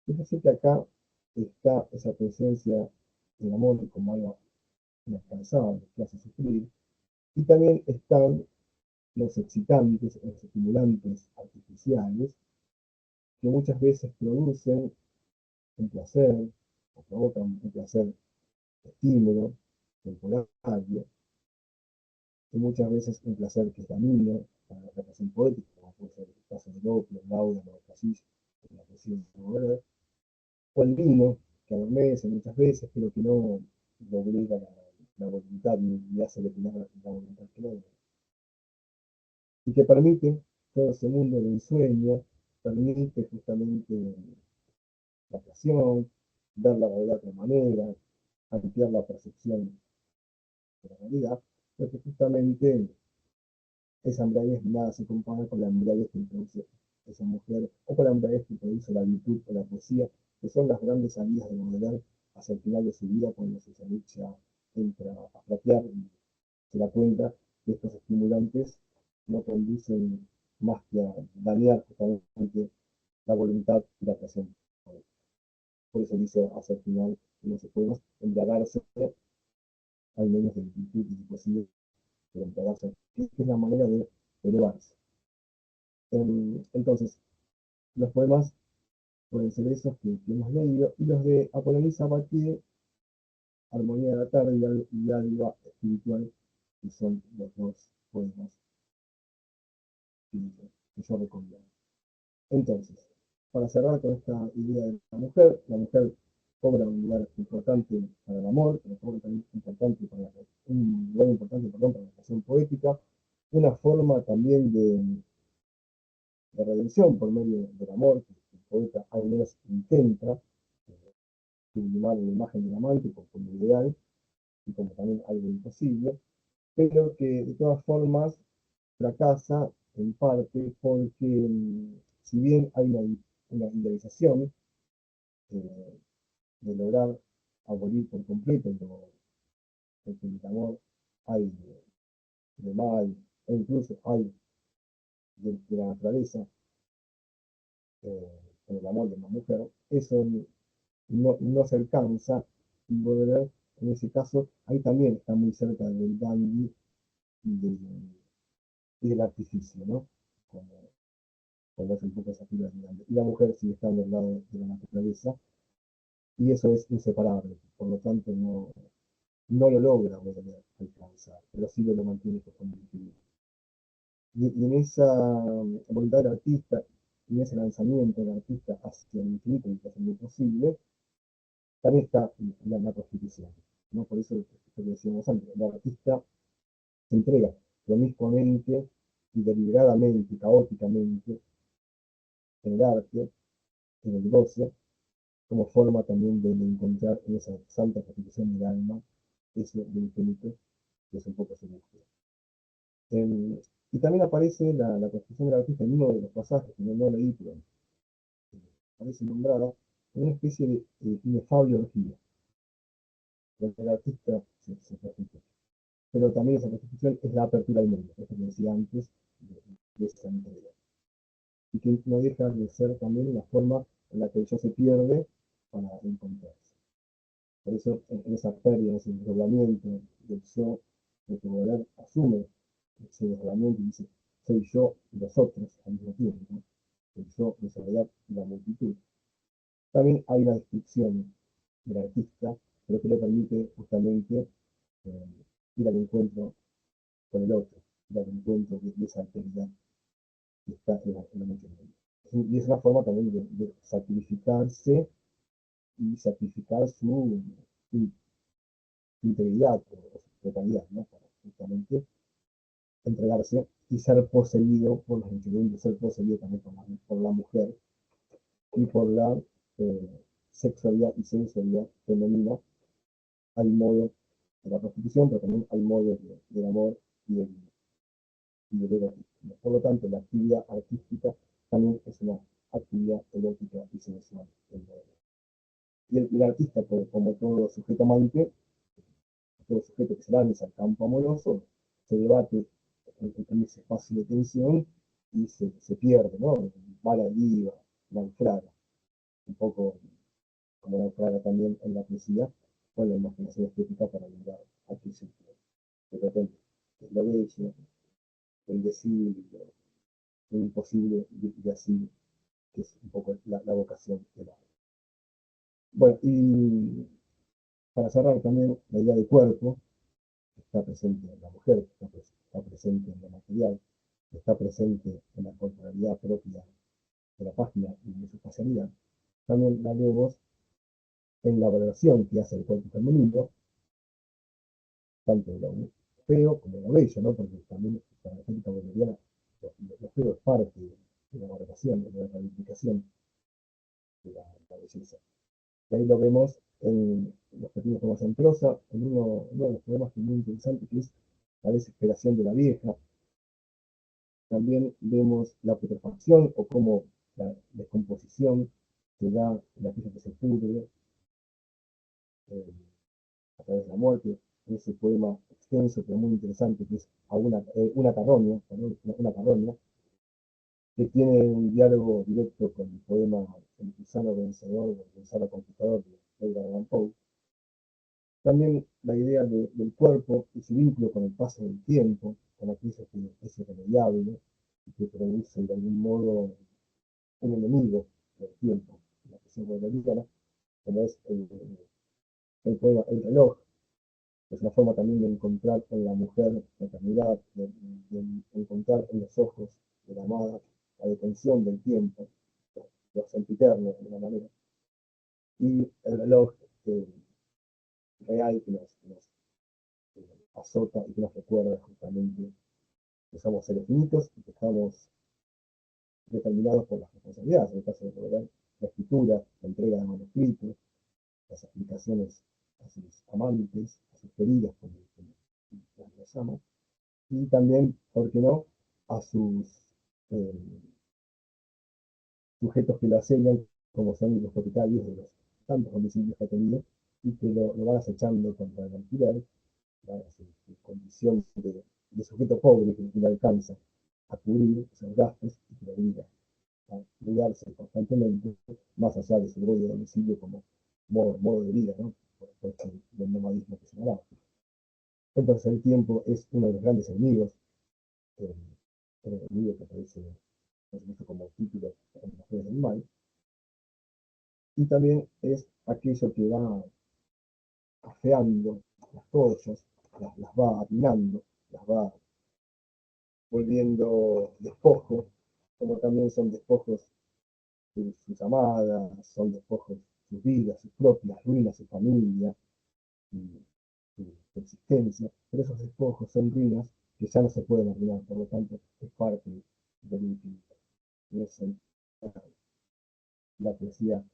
Es decir, que acá está esa presencia del amor como algo inalcanzable que hace sufrir, y también están los excitantes, los estimulantes artificiales, que muchas veces producen un placer o provocan un placer efímero, temporario, y muchas veces un placer que es dañino para la relación poética, como puede ser el caso del opio, el lauda, el casillo, la poesía de o el vino, que adormece muchas veces, pero que no lo obliga la voluntad ni hace declinar la voluntad que no, y que permite todo ese mundo de ensueño, permite justamente la creación, ver la realidad de otra manera, ampliar la percepción de la realidad, porque justamente esa embriaguez nada se compara con la embriaguez que produce esa mujer, o con la embriaguez que produce la virtud o la poesía, que son las grandes salidas de Baudelaire hacia el final de su vida, cuando su salud ya entra a flaquear y se da cuenta que estos estimulantes no conducen más que a dañar justamente la voluntad y la creación. Por eso dice hacia el final que no se puede embriagarse, al menos de virtud y de poesía, pero embriagarse, que es la manera de elevarse. Entonces, los poemas pueden ser esos que hemos leído, y los de Apollonís Sabatier, Armonía de la tarde y Alba espiritual, que son los dos poemas que yo recomiendo. Entonces, para cerrar con esta idea de la mujer cobra un lugar importante para el amor, pero cobra también un lugar importante, perdón, para la creación poética, una forma también de redención por medio del amor, que el poeta al menos intenta sublimar la imagen del amante como ideal y como también algo imposible, pero que de todas formas fracasa en parte porque, si bien hay una idealización eh, de lograr abolir por completo el amor, hay de mal, e incluso hay de la naturaleza, en el amor de una mujer, eso no se alcanza, y Baudelaire, en ese caso, ahí también está muy cerca del dandy y del artificio, ¿no? Como, cuando hace un poco esa figura de dandy. Y la mujer sigue estando al lado de la naturaleza, y eso es inseparable, por lo tanto no lo logra Baudelaire alcanzar, pero sí lo mantiene como equilibrio. Y en esa voluntad del artista, y en ese lanzamiento del artista hacia el infinito y hacia lo imposible, también está la prostitución, ¿no? Por eso lo que decíamos antes, el artista se entrega promiscuamente y deliberadamente, caóticamente, en el arte, en el goce, como forma también de encontrar en esa santa prostitución del alma, eso de infinito, que es un poco su búsqueda. Y también aparece la construcción del artista en uno de los pasajes que no leí, pero aparece nombrada, en una especie de inefable orgía, donde el artista se prostituye. Pero también esa prostitución es la apertura al mundo, esto que decía antes, de esa entrega. Y que no deja de ser también la forma en la que el yo se pierde para encontrarse. Por eso, en esa pérdida, en ese desdoblamiento del yo, el que Baudelaire asume ese desdoblamiento y dice, soy yo y los otros al mismo tiempo, ¿no? El yo, la soledad y la multitud. También hay una descripción del artista, pero que le permite justamente eh, ir al encuentro con el otro, ir al encuentro de esa alteridad que está en la mente. Y es una forma también de sacrificarse y sacrificar su integridad o su totalidad, ¿no? Para justamente entregarse y ser poseído por los inquilinos, ser poseído también por la mujer y por la sexualidad y sensualidad femenina al modo de la prostitución, pero también al modo del amor y del erotismo. Por lo tanto, la actividad artística también es una actividad erótica y sensual. Y el artista, como todo sujeto amante, todo sujeto que se lanza al campo amoroso, se debate en ese espacio de tensión y se pierde, ¿no? Va a la deriva, naufraga, un poco como naufraga también en la poesía, con la imaginación estética para lograr aquello que de repente es lo bello, lo indecible, lo imposible y así, que es un poco la vocación del arte. Bueno, y para cerrar también la idea de cuerpo, está presente en la mujer, está presente en lo material, está presente en la corporalidad propia de la página y de su facialidad. También la vemos en la valoración que hace el cuerpo femenino, tanto de lo feo como de lo bello, ¿no? Porque también para la estética boliviana lo feo es parte de la valoración, de la ramificación de la belleza. Y ahí lo vemos en los pequeños poemas en prosa, en uno de los poemas que es muy interesante, que es La desesperación de la vieja. También vemos la putrefacción o cómo la descomposición se da en aquello que se pudre eh, a través de la muerte. En ese poema extenso pero muy interesante que es una carroña, perdón, una carroña, que tiene un diálogo directo con el poema El gusano vencedor o El gusano conquistador de Edgar Allan Poe. También la idea del cuerpo y su vínculo con el paso del tiempo, con aquello que es irremediable y que produce de algún modo un enemigo del tiempo, la presión boliviana, como es el poema El reloj, que es una forma también de encontrar en la mujer la eternidad, de encontrar en los ojos de la amada la detención del tiempo, lo sempiterno de alguna manera, y el reloj real que nos azota y que nos recuerda justamente que somos seres finitos y que estamos determinados por las responsabilidades, en el caso de lograr la escritura, la entrega de manuscritos, las aplicaciones a sus amantes, a sus queridas, como las llama, y también, ¿por qué no?, a sus eh, sujetos que lo asedian, como son los propietarios de los tantos domicilios que ha tenido, y que lo van acechando contra el alquiler, su condición de sujeto pobre que no alcanza a cubrir esos gastos y que lo obliga a cuidarse constantemente, más allá de su propio domicilio como modo de vida, ¿no? Por esto del nomadismo que se señalaba. Entonces el tiempo es uno de los grandes enemigos, eh, el enemigo que aparece, por supuesto, como título en las Flores del Mal, y también es aquello que va afeando las cosas, las va atinando, las va volviendo despojos, como también son despojos sus amadas, son despojos sus vidas, sus propias ruinas, su familia, su existencia, pero esos despojos son ruinas que ya no se pueden arruinar, por lo tanto es parte del infinito. Y eso, la poesía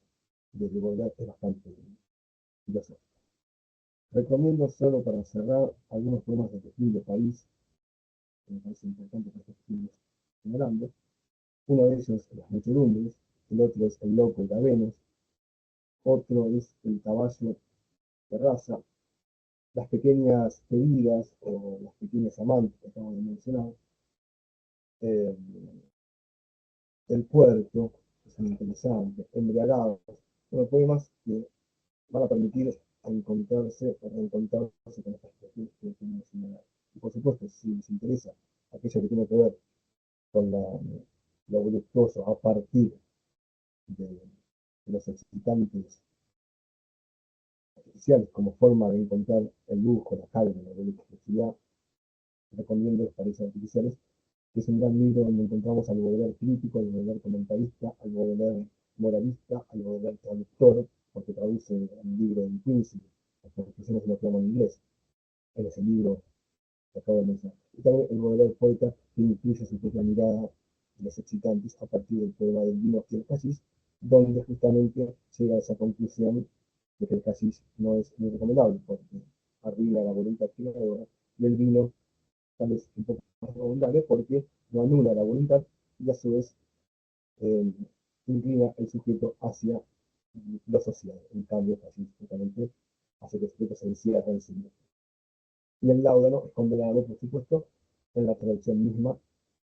de Baudelaire es bastante filosófica. Recomiendo solo para cerrar algunos poemas de Cecilio País, que me parece importante para estos que estuvimos señalando. Uno de ellos es Las Muchedumbres, el otro es El Loco y la Venus, otro es El Caballo de Raza, Las Pequeñas Queridas o Las Pequeñas Amantes que acabo de mencionar, eh, El Puerto, que son interesantes, Embriagados, bueno, poemas que van a permitir encontrarse o reencontrarse con estas cuestiones que tenemos señalado. Y por supuesto, si les interesa aquello que tiene que ver con lo voluptuoso a partir de los excitantes artificiales como forma de encontrar el lujo, la calma, la voluptuosidad, recomiendo los paraísos artificiales, que es un gran libro donde encontramos al Baudelaire crítico, al Baudelaire comentarista, al Baudelaire moralista, al Baudelaire traductor, porque traduce el libro del Príncipe, las conclusiones de lo que llama en inglés, en ese libro que acabo de mencionar. Y también el Baudelaire poeta, que incluye su propia mirada de los excitantes a partir del poema del vino y el casis, donde justamente llega a esa conclusión de que el casis no es muy recomendable, porque arruina la voluntad creadora, y el vino tal vez un poco más recomendable porque no anula la voluntad y a su vez eh, inclina el sujeto hacia lo social. En cambio, el casis justamente hace que el sujeto se encierre en sí mismo. Y el Láudano es condenado, por supuesto, en la traducción misma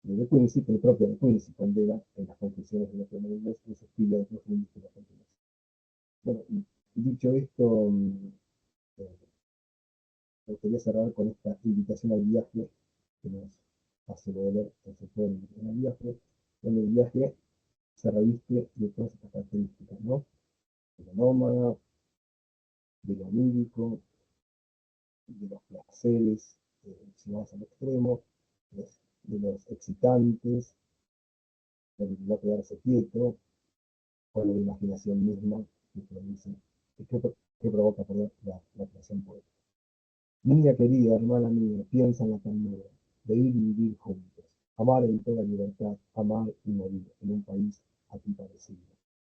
de De Quincy, que el propio De Quincy condena en las conclusiones de los fenómenos en su estilo de profundísima continuación. Bueno, y dicho esto, eh, me gustaría cerrar con esta invitación al viaje que nos hace volver en su pueblo en el viaje, donde el viaje se reviste de todas estas características, ¿no? De lo nómada, de lo lírico, de los placeres, si vamos al extremo, de los excitantes, de no quedarse quieto, con la imaginación misma que produce, que provoca perdón, la creación poética. Niña querida, hermana mía, piensa en la ternura de ir y vivir juntos, amar en toda libertad, amar y morir en un país a ti parecido.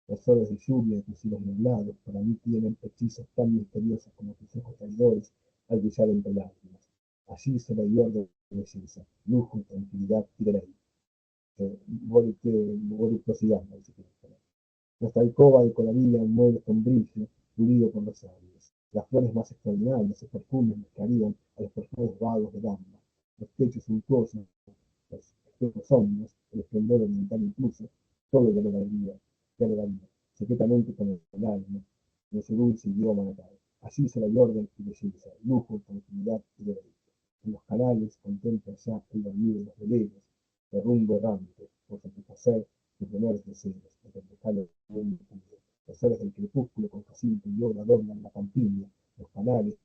Los soles de lluvia y tus hilos nublados para mí tienen hechizos tan misteriosos como tus ojos traidores al brillar entre lágrimas. Allí se le dio de belleza, lujo, tranquilidad y deleite. Voluptuosidad, no sé qué es. Nuestra alcoba de coloría, un mueble con brillo, pulido por los años. Las flores más extraordinarias, los perfumes mezclarían a los perfumes vagos del alma. Los techos suntuosos, los espejos hondos, el esplendor oriental incluso, todo ya lo daría, secretamente con el alma, en su dulce idioma natal. Así será el orden y belleza, lujo, tranquilidad y deleite. En los canales contempla ya el dormir de los veleros, de rumbo errante, por satisfacer sus menores deseos, de reflejar el mundo puro. Los soles del crepúsculo con Jacinto y oro adornan la campiña, los canales,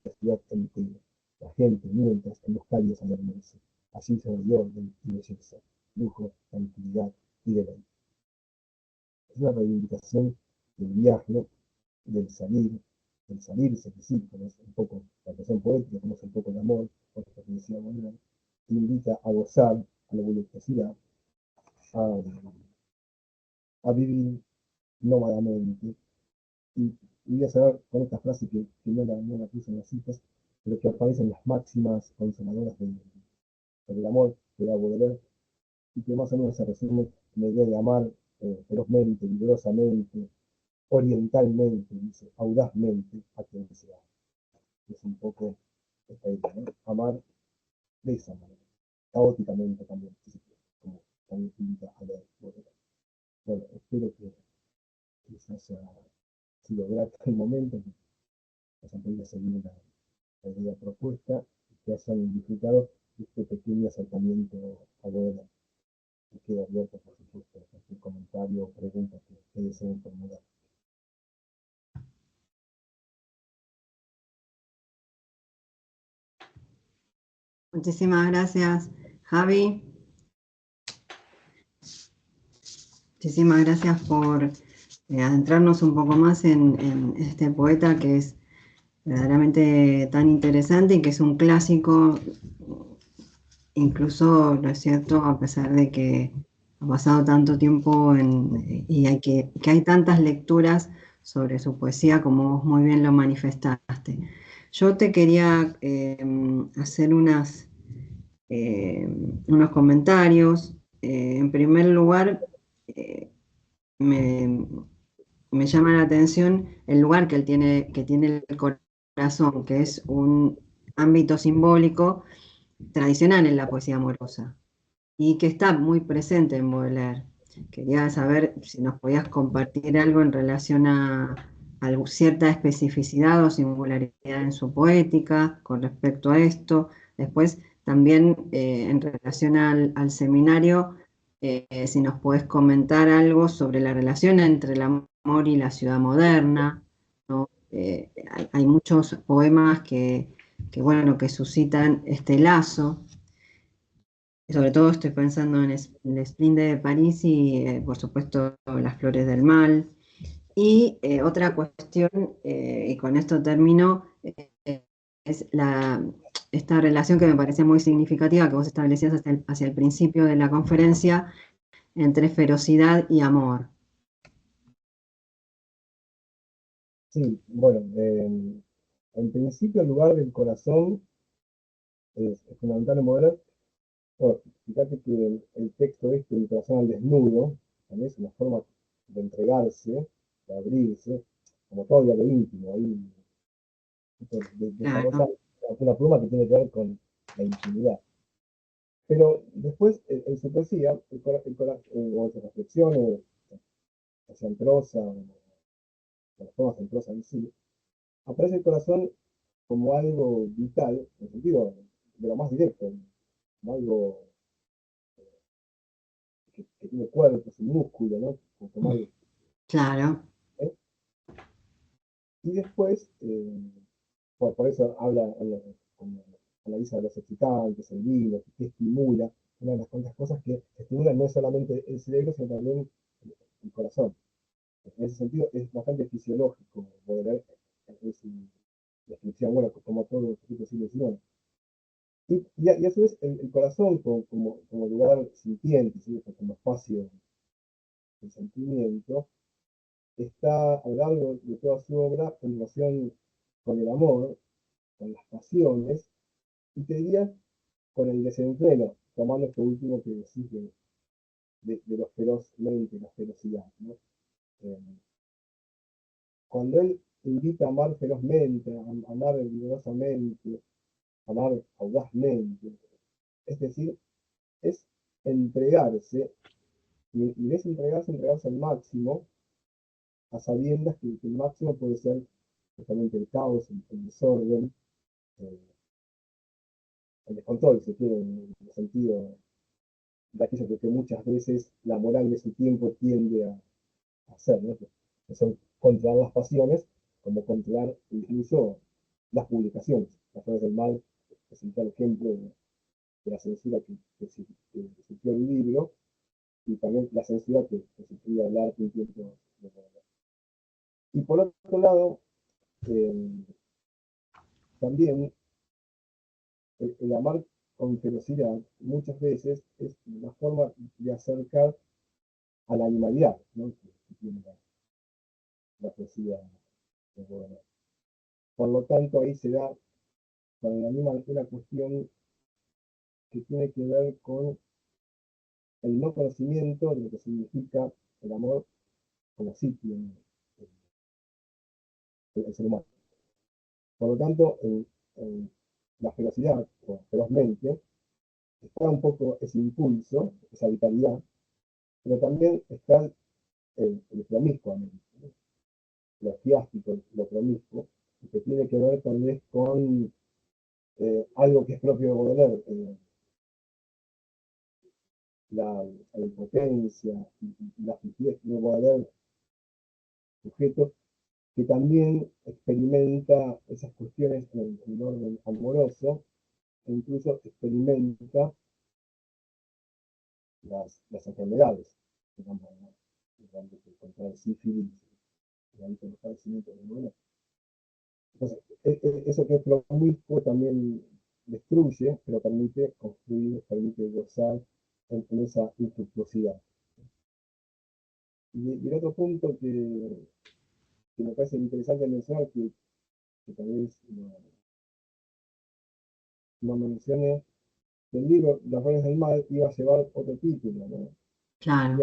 la ciudad entera. La gente, mientras, en los cálidos adormece. Así se ve orden y belleza, lujo, tranquilidad y deleite. Es una reivindicación del viaje, del salirse, que sí, como es un poco la expresión poética, como es un poco el amor, por lo que decía Manuel, que invita a gozar, a la voluptuosidad, a, a vivir nómadamente. Y voy a cerrar con esta frase que no la puse en las citas, pero que aparecen las máximas consoladoras del amor de la Baudelaire, y que más o menos se resume en la idea de amar ferozmente, vigorosamente, orientalmente, dice, audazmente a quien se ama. Es un poco esta idea, ¿no? Amar de esa manera, caóticamente también, como también invita a leer Baudelaire. Bueno, espero que les haya sido grato el momento, que hayan podido seguir la idea propuesta y que hayan disfrutado de este pequeño acercamiento a Baudelaire. Y queda abierto, por supuesto, a cualquier comentario o pregunta que deseen formular. Muchísimas gracias, Javi. Muchísimas gracias por adentrarnos un poco más en este poeta que es verdaderamente tan interesante y que es un clásico, incluso, ¿no es cierto?, a pesar de que ha pasado tanto tiempo y que hay tantas lecturas sobre su poesía como vos muy bien lo manifestaste. Yo te quería hacer unos comentarios. En primer lugar, me, me llama la atención el lugar que tiene el corazón, que es un ámbito simbólico tradicional en la poesía amorosa y que está muy presente en Baudelaire. Quería saber si nos podías compartir algo en relación a cierta especificidad o singularidad en su poética con respecto a esto. Después, también en relación al seminario, si nos podés comentar algo sobre la relación entre el amor y la ciudad moderna, ¿no? Hay muchos poemas bueno, que suscitan este lazo. Sobre todo estoy pensando en el Sprint de París y, por supuesto, Las Flores del Mal. Y otra cuestión, y con esto termino, es esta relación que me parecía muy significativa que vos establecías hacia el principio de la conferencia entre ferocidad y amor. Sí, bueno, en principio el lugar del corazón es fundamental en Baudelaire. Bueno, fíjate que el texto este, el corazón al desnudo, también es una forma de entregarse, de abrirse, como todo lo íntimo, ahí desarrolla Claro, una pluma que tiene que ver con la intimidad. Pero después, en su poesía, o en sus reflexiones, hacia en prosa, o las formas en prosa en sí, aparece el corazón como algo vital, en el sentido de lo más directo, como algo que tiene cuerpos y músculo, ¿no? Como algo, claro, ¿eh? Y después, por eso como analiza los excitantes, el vino, que estimula. Una de las tantas cosas que estimulan no es solamente el cerebro, sino también el corazón. En ese sentido, es bastante fisiológico poder en su descripción, bueno, como todo el siglo XIX. Y a su vez, el corazón como lugar sintiente, ¿sí? Como espacio de sentimiento, está a lo largo de toda su obra en relación con el amor, con las pasiones, y te diría con el desenfreno, tomando esto último que decís de lo ferozmente, la ferocidad, ¿no? Eh, Cuando él invita a amar ferozmente, a amar vigorosamente, a amar audazmente, es decir, es entregarse, y es entregarse al máximo, a sabiendas que el máximo puede ser justamente el caos, el desorden, eh, el descontrol, si quiere, en el sentido de aquello que muchas veces la moral de su tiempo tiende a hacer, ¿no? Que son controlar las pasiones, como controlar incluso las publicaciones. Las flores del mal es un tal ejemplo de la censura que sufrió el libro y también la censura que sufría el arte un tiempo de poder. Y por otro lado, eh, también el amar con ferocidad muchas veces es una forma de acercar a la animalidad, ¿no? Que tiene la poesía de Baudelaire. Por lo tanto, ahí se da para el animal una cuestión que tiene que ver con el no conocimiento de lo que significa el amor como sitio en el ser humano. Por lo tanto, en la ferocidad, o ferozmente, está un poco ese impulso, esa vitalidad, pero también está el promiscuo, ¿no? Lo fiástico, lo promiscuo, que tiene que ver tal vez con algo que es propio de Baudelaire, la impotencia y la frigidez de Baudelaire, sujeto que también experimenta esas cuestiones en el orden amoroso, e incluso experimenta las enfermedades, digamos, ¿no? Contra el sífilis, los padecimientos de Baudelaire. Entonces, eso que es promiscuo también destruye, pero permite construir, permite gozar en esa infructuosidad. Y el otro punto que me parece interesante mencionar, que también no mencioné, que el libro Las Flores del Mal iba a llevar otro título, ¿no? claro.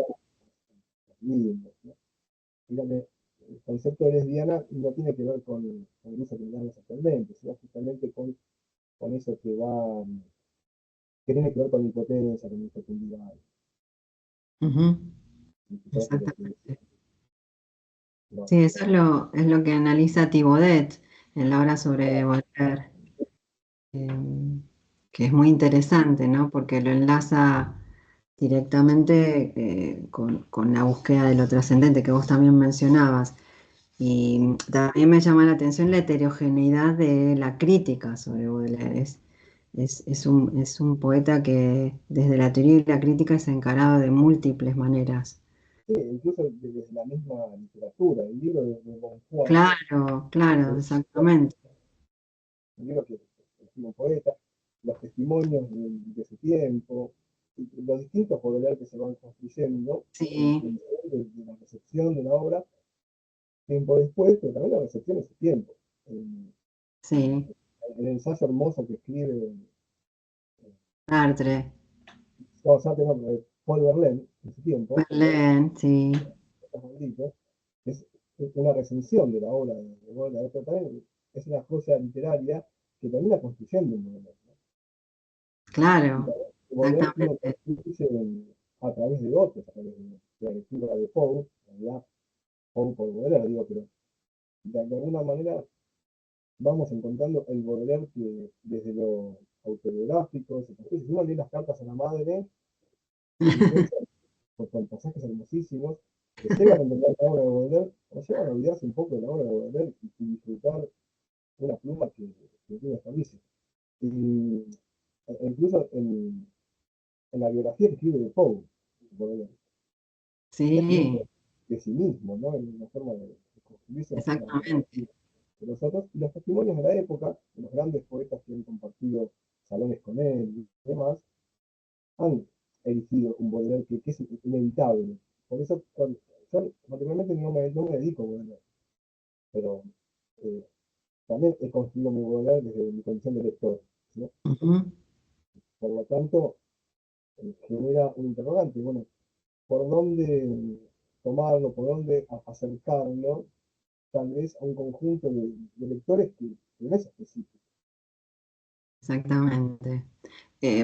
Libros, ¿no? Fíjate, el concepto de lesbiana no tiene que ver con eso que miramos actualmente, sino justamente con eso que tiene que ver con impotencia, con infecundidad. Ujú, Por esto exactamente. no, Sí, eso es lo que analiza Thibaudet en la obra sobre Voltaire, que es muy interesante, ¿no? Porque lo enlaza directamente con la búsqueda de lo trascendente que vos también mencionabas. Y también me llama la atención la heterogeneidad de la crítica sobre Baudelaire. Es un poeta que desde la teoría y la crítica se ha encarado de múltiples maneras. Sí, incluso desde la misma literatura, el libro de Don Juan, Claro, claro, eh, exactamente. el libro que escribe un poeta, los testimonios de su tiempo, y los distintos poderes que se van construyendo en Sí, función de la recepción de la obra, tiempo después, pero también la recepción de su tiempo. En, sí, el ensayo hermoso que escribe Sartre, no, Sartre no, Paul Verlaine, en su tiempo, Verlaine, sí, Los Malditos, es una recensión de la obra de Baudelaire, pero también es una joya literaria que termina construyendo un modelo. ¿No? Y claro, también Baudelaire lo exactamente. construye a través de otros, a través de la lectura de Poe, en realidad Poe por Baudelaire, digo, pero de alguna manera vamos encontrando el Baudelaire que desde lo autobiográfico se construye. Si uno lee las cartas a la madre, intensa, con pasajes hermosísimos, que llegan a entender la obra de Baudelaire, o llegan a olvidarse un poco de la obra de Baudelaire y disfrutar una pluma que tiene desperdicio. Y incluso en la biografía que escribe de Poe, Baudelaire, está escribiendo Sí, de sí mismo, ¿no? En una forma de construirse una forma exactamente, de los otros, y los testimonios de la época, de los grandes poetas que han compartido salones con él y demás, han erigido un Baudelaire que es inevitable. Por eso, yo particularmente no me dedico a Baudelaire, pero eh, también he construido mi Baudelaire desde mi condición de lector, ¿no? ujú, Por lo tanto, genera un interrogante, bueno, ¿por dónde tomarlo, por dónde acercarlo, tal vez a un conjunto de lectores que no es específico? exactamente.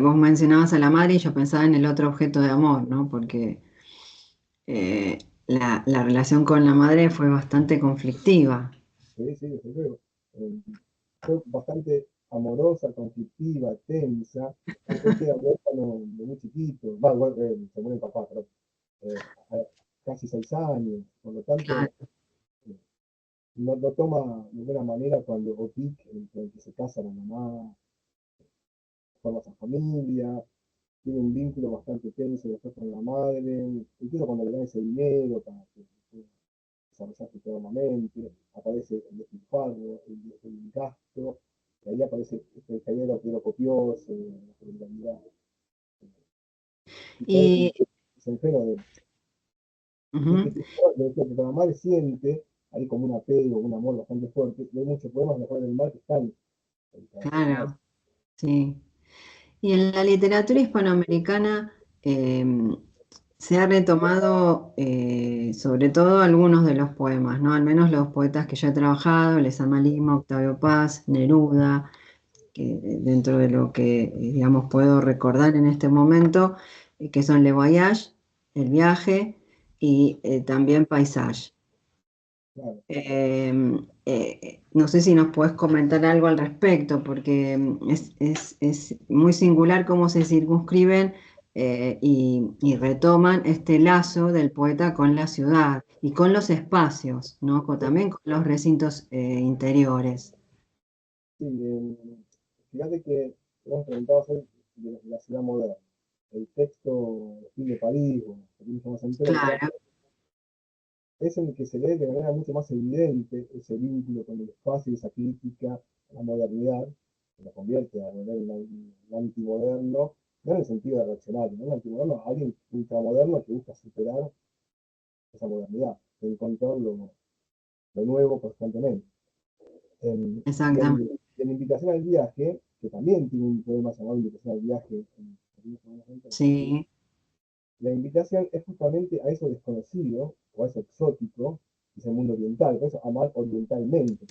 Vos mencionabas a la madre y yo pensaba en el otro objeto de amor, ¿no? Porque la relación con la madre fue bastante conflictiva. Sí, sí, desde luego. Eh, Fue bastante amorosa, conflictiva, tensa. Él queda huérfano de muy chiquito, va, se muere el papá, pero a casi 6 años, por lo tanto, Claro. eh, no toma de buena manera cuando Otik, con el que se casa la mamá, forma esa familia, tiene un vínculo bastante tenso después con la madre, incluso cuando le dan ese dinero para que pueda desarrollarse plenamente, aparece el despilfarro, el gasto, y ahí aparece el caballero copioso, la solidaridad, y todo ese Y, desenfreno ujú, de que la madre siente ahí como un apego, un amor bastante fuerte, y hay muchos poemas de Juan del Mar que están dedicados a eso. claro, sí. Y en la literatura hispanoamericana se ha retomado sobre todo algunos de los poemas, ¿no? Al menos los poetas que yo he trabajado, Lezama Lima, Octavio Paz, Neruda, que dentro de lo que, digamos, puedo recordar en este momento, que son Le Voyage, El viaje, y también Paysage. Claro, No sé si nos puedes comentar algo al respecto, porque es muy singular cómo se circunscriben y retoman este lazo del poeta con la ciudad y con los espacios, ¿no? sí, También con los recintos interiores. sí, fíjate que hemos preguntado hoy de la ciudad moderna. El texto Gil de París, o el mismo Centrotra, Claro, es en el que se ve de manera mucho más evidente ese vínculo con el espacio y esa crítica a la modernidad, que lo convierte a volver un antimoderno, no en el sentido de reaccionario, ¿no? Un antimoderno, alguien ultramoderno que busca superar esa modernidad, encontrar lo nuevo constantemente. Y exactamente. en Invitación al Viaje, que también tiene un poema llamado Invitación al Viaje, Sí. la invitación es justamente a eso desconocido, o a eso exótico, que es el mundo oriental, por eso amar orientalmente,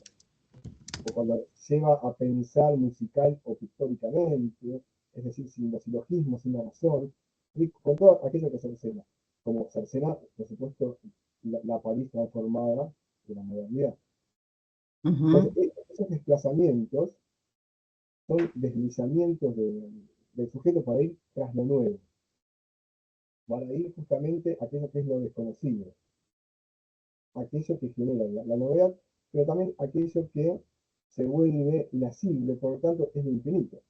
o cuando lleva a pensar musical o pictóricamente, es decir, sin los silogismos, sin la razón, y con todo aquello que cercena, como cercena, por supuesto, la París transformada de la modernidad. Entonces, Ujú, esos desplazamientos son deslizamientos del sujeto para ir tras lo nuevo, para ir justamente a aquello que es lo desconocido, aquello que genera la novedad, pero también aquello que se vuelve inasible, por lo tanto es lo infinito.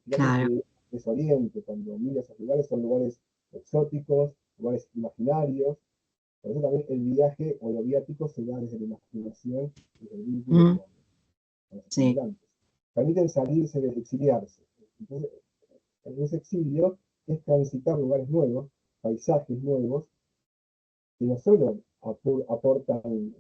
Fíjate claro. que es Oriente, cuando miras a lugares son lugares exóticos, lugares imaginarios. Por eso también el viaje o lo viático se da desde la imaginación y el vínculo Mm, con los sí, estimulantes. Permiten salirse, de exiliarse. Entonces, en ese exilio es transitar lugares nuevos, paisajes nuevos, que no solo aportan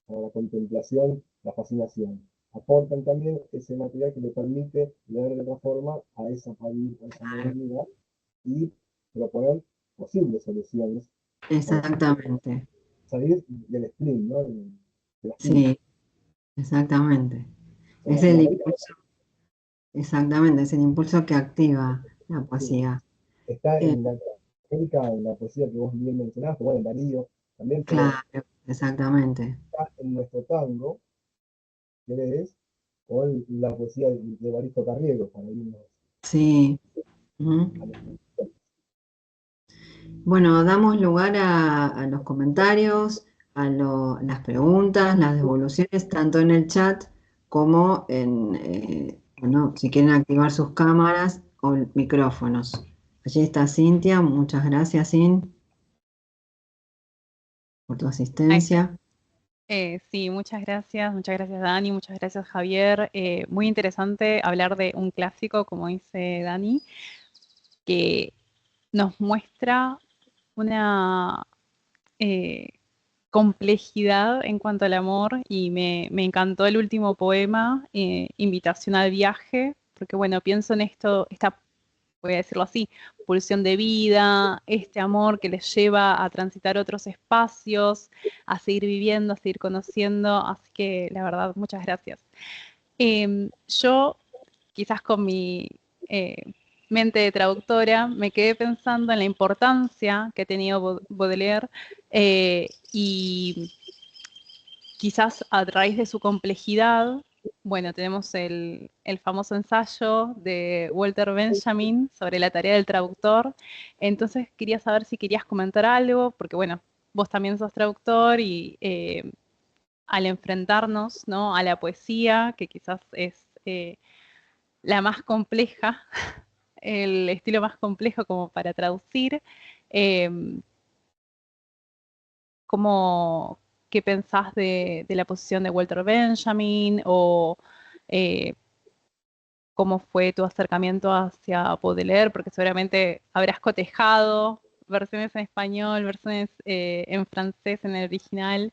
a la contemplación la fascinación, aportan también ese material que le permite leer de otra forma a esa país, a esa claro. modernidad y proponer posibles soluciones para Exactamente. salir del sprint, ¿no? De las prisas. Sí, exactamente. O sea, Es el la raíz impulso, exactamente, es el impulso que activa la sí, poesía. está Eh, en la América, en la poesía que vos bien mencionaste, bueno, en Darío también, pero claro, exactamente. está en nuestro tango, que es, o en la poesía de Evaristo Carriego, para irnos Sí. Ujú. a los. Bueno, damos lugar a los comentarios, las preguntas, las devoluciones, tanto en el chat como bueno, si quieren activar sus cámaras o micrófonos. Allí está Cintia, muchas gracias, Cin, por tu Ahí estoy. asistencia. Sí, muchas gracias Dani, muchas gracias Javier. Muy interesante hablar de un clásico, como dice Dani, que nos muestra una eh, complejidad en cuanto al amor y me encantó el último poema, Invitación al viaje, porque bueno, pienso en esto, esta, voy a decirlo así, pulsión de vida, este amor que les lleva a transitar otros espacios, a seguir viviendo, a seguir conociendo, así que la verdad, muchas gracias. Yo, quizás con mi eh, mente de traductora, me quedé pensando en la importancia que ha tenido Baudelaire y quizás a raíz de su complejidad, bueno, tenemos el famoso ensayo de Walter Benjamin sobre la tarea del traductor. Entonces quería saber si querías comentar algo, porque bueno, vos también sos traductor y al enfrentarnos, ¿no?, a la poesía, que quizás es la más compleja, el estilo más complejo como para traducir, eh, ¿cómo, qué pensás de la posición de Walter Benjamin o eh, cómo fue tu acercamiento hacia Baudelaire? Porque seguramente habrás cotejado versiones en español, versiones en francés, en el original,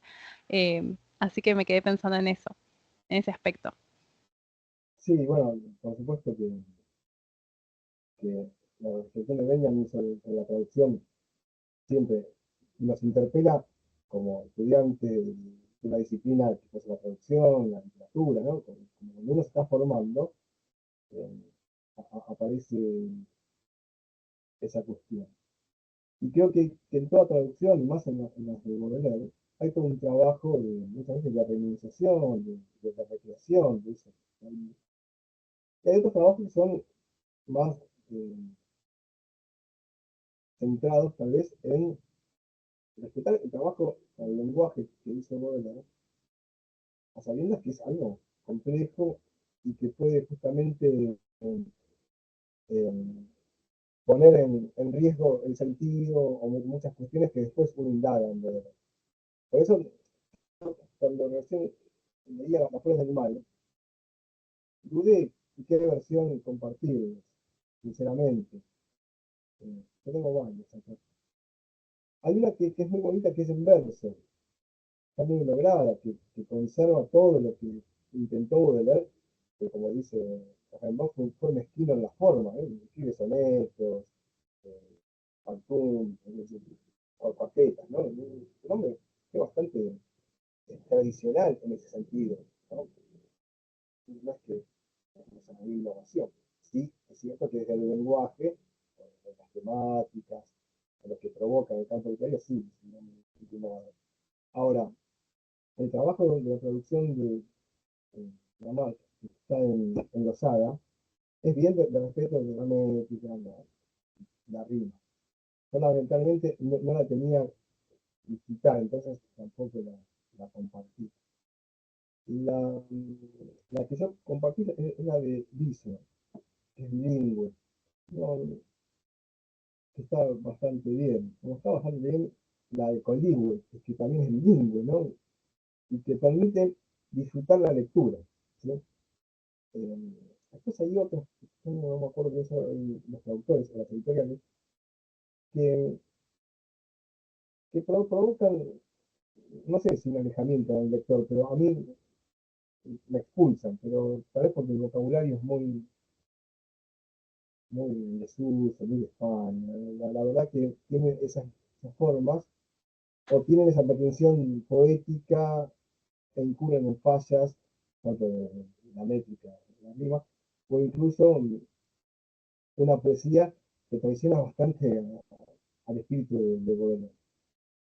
así que me quedé pensando en eso, en ese aspecto. Sí, bueno, por supuesto que la reflexión de Benjamin sobre la traducción siempre nos interpela como estudiantes de una disciplina que es la traducción, la literatura, ¿no? Como cuando uno se está formando, eh, aparece esa cuestión. Y creo que en toda traducción, y más en las de Baudelaire, hay todo un trabajo muchas veces de renunciación, de la recreación, de eso. Y hay otros trabajos que son más eh, centrados tal vez en respetar el trabajo, el lenguaje que hizo Baudelaire, a sabiendas que es algo complejo y que puede justamente eh, poner en riesgo el sentido o muchas cuestiones que después uno indaga en Baudelaire. Por eso, cuando recién leía Las flores del mal, dudé qué versión compartir, sinceramente. Yo tengo varias acá. Hay una que es muy bonita, que es en verso, está muy lograda, que conserva todo lo que intentó de leer, que como dice Rimbaud, fue mezquino en la forma, escribe sonetos, eh, Pantún, o cuartetas, ¿no? Un hombre que es bastante tradicional en ese sentido, ¿no? No es que es una innovación. Sí, es cierto que desde el lenguaje, las temáticas, lo que provoca en el campo literario, sí, es innovador. Ahora, el trabajo de la producción de la marca que está en Lozada es bien de respeto de la métrica, la rima. Yo lamentablemente no la tenía visitada, entonces tampoco la compartí. La, la que yo compartí es la de Vicio, es bilingüe. No, está bastante bien. Como está bastante bien la de Coligüe, que también es bilingüe, ¿no? Y que permite disfrutar la lectura, ¿sí? Eh, Después hay otros, yo no me acuerdo quiénes son los autores o las editoriales, que, provocan, no sé si un alejamiento del lector, pero a mí me expulsan, pero tal vez porque el vocabulario es muy desuso, muy de España. La verdad que tiene esas formas, o tienen esa pretensión poética e incurren en fallas, tanto de la métrica, de la rima, o incluso una poesía que traiciona bastante al espíritu de Baudelaire.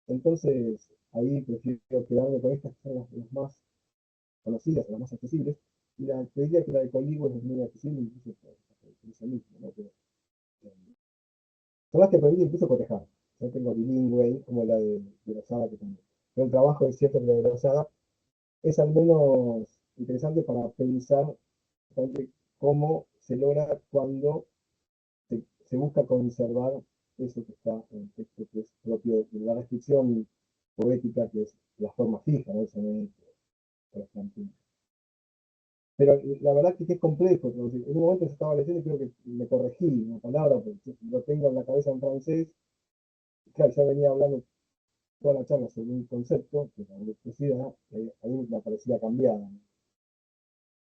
Entonces, ahí prefiero quedarme con estas que son las más conocidas, las más accesibles, y te diría que la de Colibos es muy accesible, incluso por eso mismo, ¿no? Pero, eh, son las que permite incluso cotejar. Yo tengo bilingüe ahí, como la de Lozada que tengo. Pero el trabajo es cierto que la de Lozada es al menos interesante para pensar justamente cómo se logra cuando se busca conservar eso que está en el texto, que es propio de la restricción poética, que es la forma fija, ¿no? Eso no es, por ejemplo. Pero la verdad que es complejo. En un momento yo estaba leyendo y creo que me corregí una palabra, porque lo tengo en la cabeza en francés. Claro, yo venía hablando toda la charla sobre un concepto, que es la electricidad, y ahí me parecía cambiada.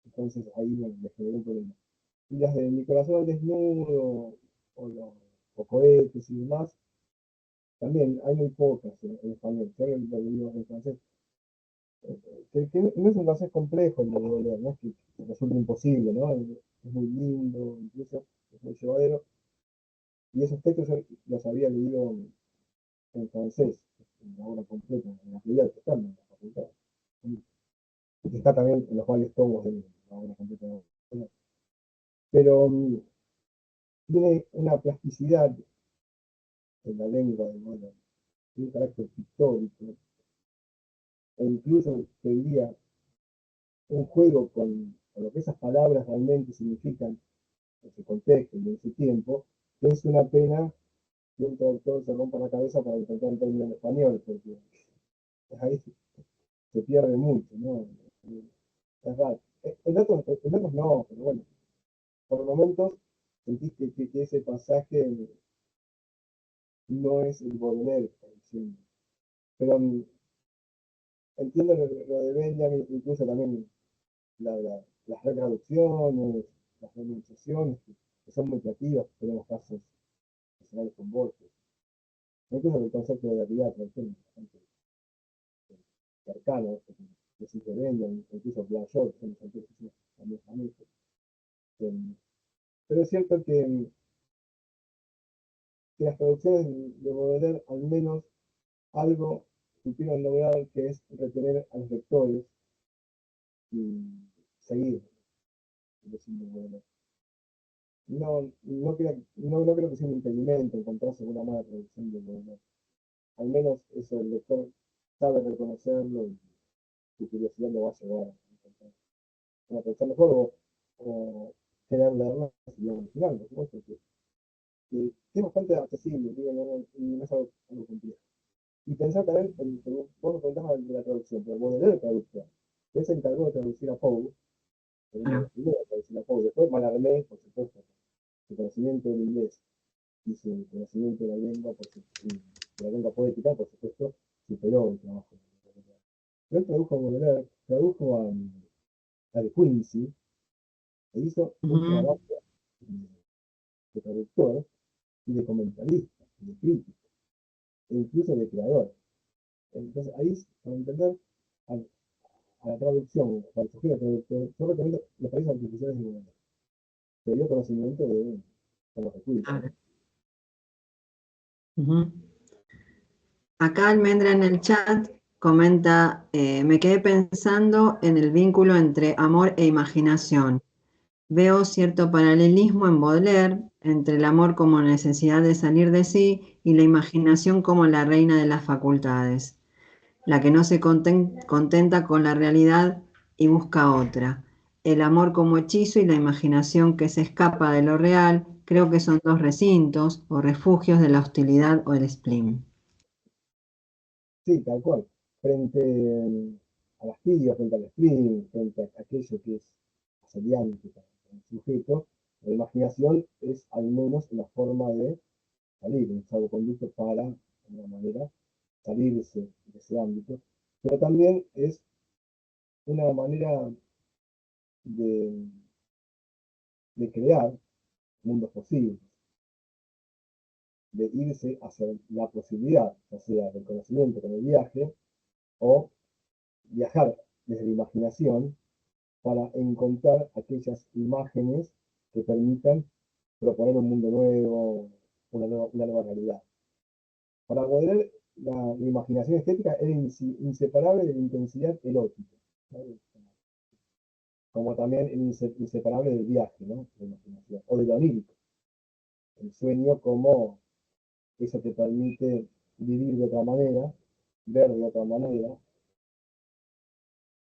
Entonces ahí me generó un problema. Y las de Mi corazón al desnudo, o cohetes y demás, también hay muy pocas en español. Yo lo digo en francés. Que no es un francés complejo el de Baudelaire, no es que resulte imposible, ¿no? Es muy lindo, incluso es muy llevadero. Y esos textos yo los había leído en francés, en la obra completa, en la actividad que están en la facultad. Y está también en los varios tomos de la obra completa de Baudelaire. Pero tiene una plasticidad en la lengua de Baudelaire, tiene un carácter pictórico, e incluso te diría un juego con lo que esas palabras realmente significan en su contexto y en su tiempo, que es una pena que un traductor se rompa la cabeza para intentar entender en español, porque ahí se pierde mucho, ¿no? Es raro. En otros no, pero bueno, por momentos sentís que ese pasaje no es el Baudelaire que está diciendo. Pero entiendo lo de Benjamin, incluso también las retraducciones, las pronunciaciones, que son muy creativas, tenemos casos nacionales con Borges. Incluso el concepto de realidad traducción es bastante cercano, que se Benjamin, incluso Blanchot, que son los autores también famosos. Pero es cierto que las traducciones de Baudelaire al menos algo supieron lograr, que es retener a los lectores y seguir leyendo Baudelaire. No creo que sea un impedimento encontrarse una mala traducción de Baudelaire. Al menos eso el lector sabe reconocerlo y su curiosidad lo va a llevar a encontrar una traducción mejor, o querer leerla en su idioma original, por supuesto, que es bastante accesible, digo, no es algo complejo. Y pensar también, vos me preguntabas de la traducción, pero Baudelaire de traducción, que se encargó de traducir a Poe, uno de los primeros de traducir a Poe, después Mallarmé, por supuesto, su conocimiento del inglés y su conocimiento de la lengua poética, por supuesto, superó el trabajo. Él tradujo a Baudelaire, tradujo a De Quincy, e hizo un trabajo de traductor y de comentarista, y de crítico, e incluso de creador. Entonces, ahí, para entender a la traducción, para el sujeto traductor, yo recomiendo los países artificiales de Baudelaire, que dio conocimiento de los recursos. Acá Almendra en el chat comenta, me quedé pensando en el vínculo entre amor e imaginación. Veo cierto paralelismo en Baudelaire entre el amor como necesidad de salir de sí y la imaginación como la reina de las facultades, la que no se contenta con la realidad y busca otra. el amor como hechizo y la imaginación que se escapa de lo real, creo que son dos recintos o refugios de la hostilidad o el spleen. Sí, tal cual. Frente a las tibias, frente al spleen, frente a aquello que es asediante para el sujeto, la imaginación es al menos una forma de salir, un salvoconducto para, de alguna manera, salirse de ese ámbito, pero también es una manera de, de crear mundos posibles, de irse hacia la posibilidad, ya sea del conocimiento con el viaje, o viajar desde la imaginación para encontrar aquellas imágenes que permitan proponer un mundo nuevo, una nueva realidad. Para Baudelaire, la imaginación estética era inseparable de la intensidad erótica, ¿no? Como también inseparable del viaje, ¿no? La imaginación, o de lo onírico, el sueño como eso te permite vivir de otra manera, ver de otra manera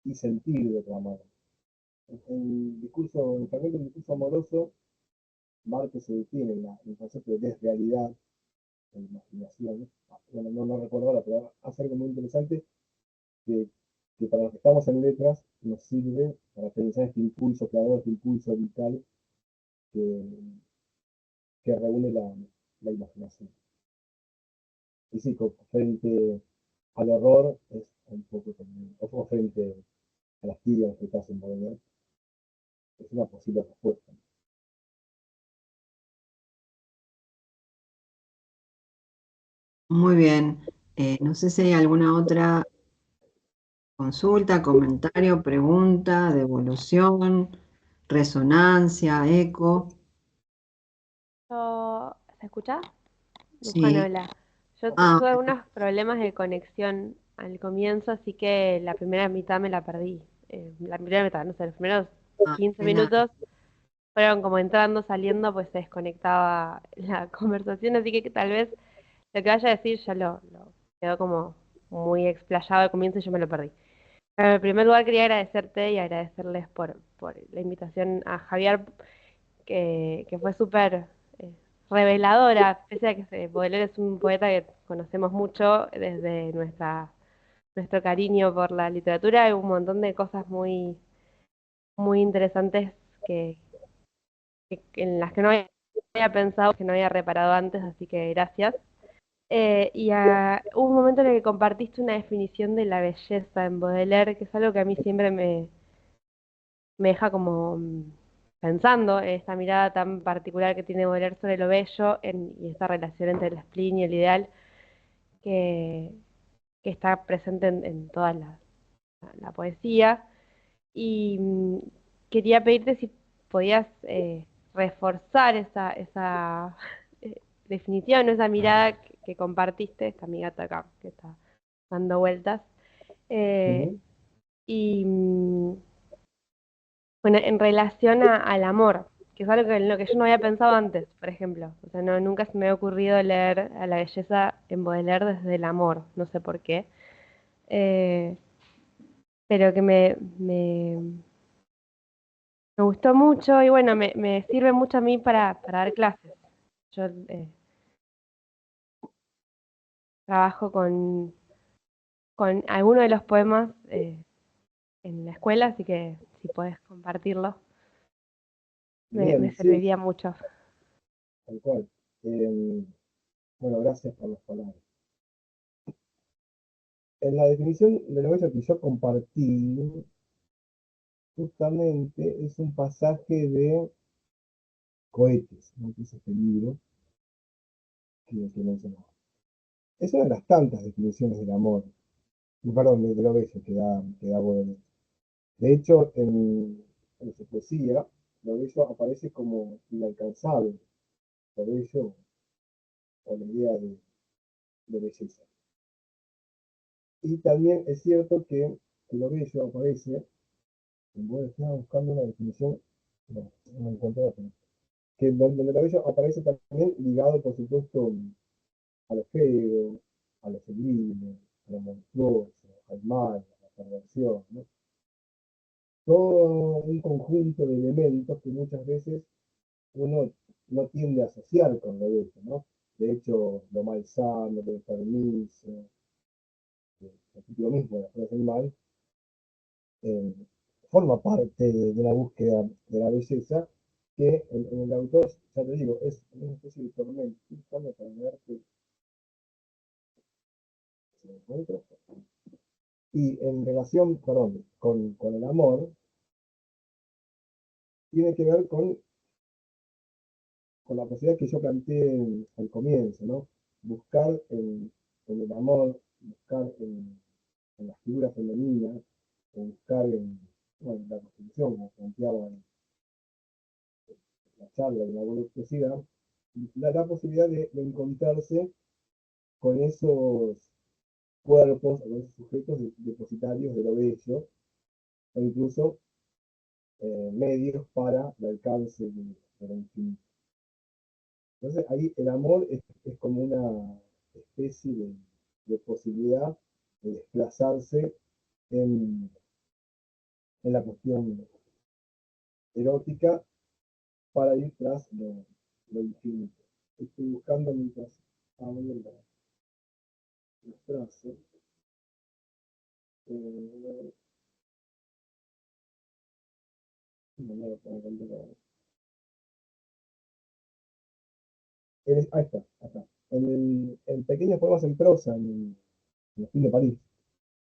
y sentir de otra manera. En el fragmento del discurso amoroso, Marte se detiene en el concepto de desrealidad, de imaginación. Bueno, no recuerdo ahora, pero hace algo muy interesante que, que para los que estamos en letras nos sirve para pensar este impulso creador, este impulso vital que, que reúne la imaginación. Y sí, frente al horror es un poco también, o frente a las tibias que estás en Baudelaire, es una posible respuesta. Muy bien. No sé si hay alguna otra consulta, comentario, pregunta, devolución, resonancia, eco. ¿Se escucha? Luján Sí. habla. Yo Ah, tuve algunos problemas de conexión al comienzo, así que la primera mitad me la perdí. La primera mitad, no sé, los primeros ah, 15 pena. minutos fueron como entrando, saliendo, pues se desconectaba la conversación, así que tal vez lo que vaya a decir ya lo quedó como muy explayado al comienzo y yo me lo perdí. Pero en primer lugar quería agradecerte y agradecerles por la invitación a Javier, que fue súper reveladora, pese a que Baudelaire es un poeta que conocemos mucho desde nuestro cariño por la literatura, hay un montón de cosas muy interesantes en las que no había pensado, que no había reparado antes, así que gracias. Hubo un momento en el que compartiste una definición de la belleza en Baudelaire, que es algo que a mí siempre me deja como pensando en esta mirada tan particular que tiene Baudelaire sobre lo bello y esta relación entre el spleen y el ideal que, que está presente en toda la poesía. Y quería pedirte si podías reforzar esa definición, esa mirada que compartiste, esta mi gata acá que está dando vueltas. Eh, Ujú. y bueno, en relación al amor, que es algo en lo que yo no había pensado antes, por ejemplo. O sea, no, nunca se me había ocurrido leer a la belleza en Baudelaire desde el amor, no sé por qué. Eh, pero que me gustó mucho y bueno, me sirve mucho a mí para dar clases. Yo trabajo con alguno de los poemas en la escuela, así que si puedes compartirlo, me Bien, sí, serviría mucho. tal cual. Eh, bueno, gracias por las palabras. En la definición de lo bello que yo compartí, justamente es un pasaje de Coetes, ¿no? Que es este libro que mencionaba. Es una de las tantas definiciones del amor, perdón, de lo bello que da Baudelaire. De hecho, en su poesía, lo bello aparece como inalcanzable, lo bello o la idea de belleza. Y también es cierto que lo bello aparece, bueno, estaba buscando una definición, no encontré otra, que donde lo bello aparece también ligado, por supuesto, a lo feo, a lo sublime, a lo monstruoso, al mal, a la perversión, ¿no? todo un conjunto de elementos que muchas veces uno no tiende a asociar con lo bello, ¿no? De hecho, lo malsano, lo enfermizo, lo mismo, la flor animal, eh, forma parte de la búsqueda de la belleza, que en el autor, ya te digo, es una especie de tormento. Estoy buscando para ver que se me encuentra. Y en relación, perdón, con el amor, tiene que ver con la posibilidad que yo planteé al comienzo, ¿no? Buscar en el amor, buscar en las figuras femeninas, o buscar bueno, la constitución, como planteaba en la charla de la voluptuosidad, la posibilidad de encontrarse con esos cuerpos, con esos sujetos depositarios de lo bello, o incluso medios para el alcance de lo infinito. Entonces ahí el amor es como una especie de posibilidad de desplazarse en, en la cuestión erótica para ir tras lo infinito. Estoy buscando mientras hablo la frase. Eh, no me lo puedo encontrar. Ahí está, acá. En pequeños poemas en prosa, en el fin de París,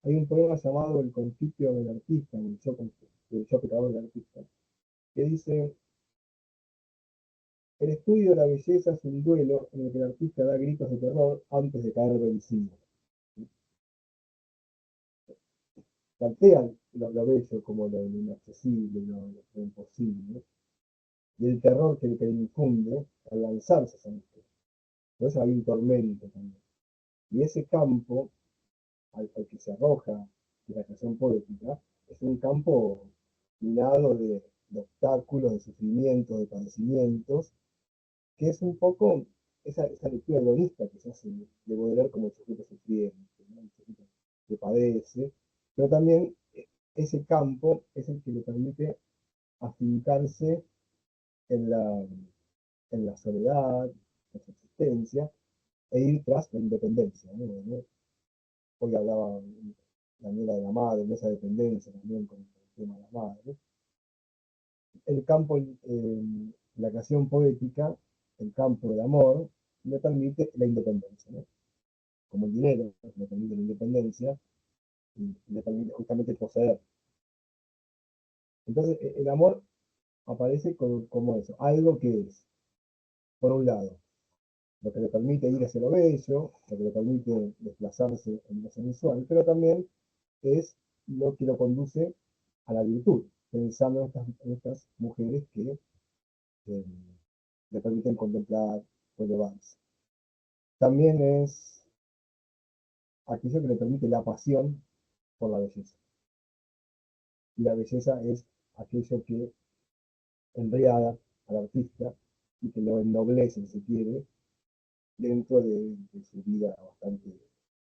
hay un poema llamado El Confitio del Artista, el yo pecador del artista, que dice: el estudio de la belleza es un duelo en el que el artista da gritos de terror antes de caer vencido. Plantea lo bello como lo inaccesible, lo imposible, y el terror que le infunde al lanzarse a esto. Por eso hay un tormento también. Y ese campo al que se arroja la creación poética es un campo minado de obstáculos, de sufrimientos, de padecimientos, que es un poco esa lectura hedonista que se hace de Baudelaire como el sujeto sufriente, ¿no? El sujeto que padece, pero también ese campo es el que le permite afincarse en la soledad, en su existencia, e ir tras la independencia, ¿no? Hoy hablaba Daniela de la madre, de esa dependencia también con el tema de la madre. El campo, la creación poética, el campo del amor, le permite la independencia, ¿no? Como el dinero le permite la independencia, y le permite justamente poseer. Entonces, el amor aparece como eso, algo que es, por un lado, lo que le permite ir hacia lo bello, lo que le permite desplazarse en lo sensual, pero también es lo que lo conduce a la virtud, pensando en estas mujeres que eh, le permiten contemplar o elevarse. También es aquello que le permite la pasión por la belleza. Y la belleza es aquello que embriaga al artista y que lo ennoblece, si se quiere, dentro de su vida bastante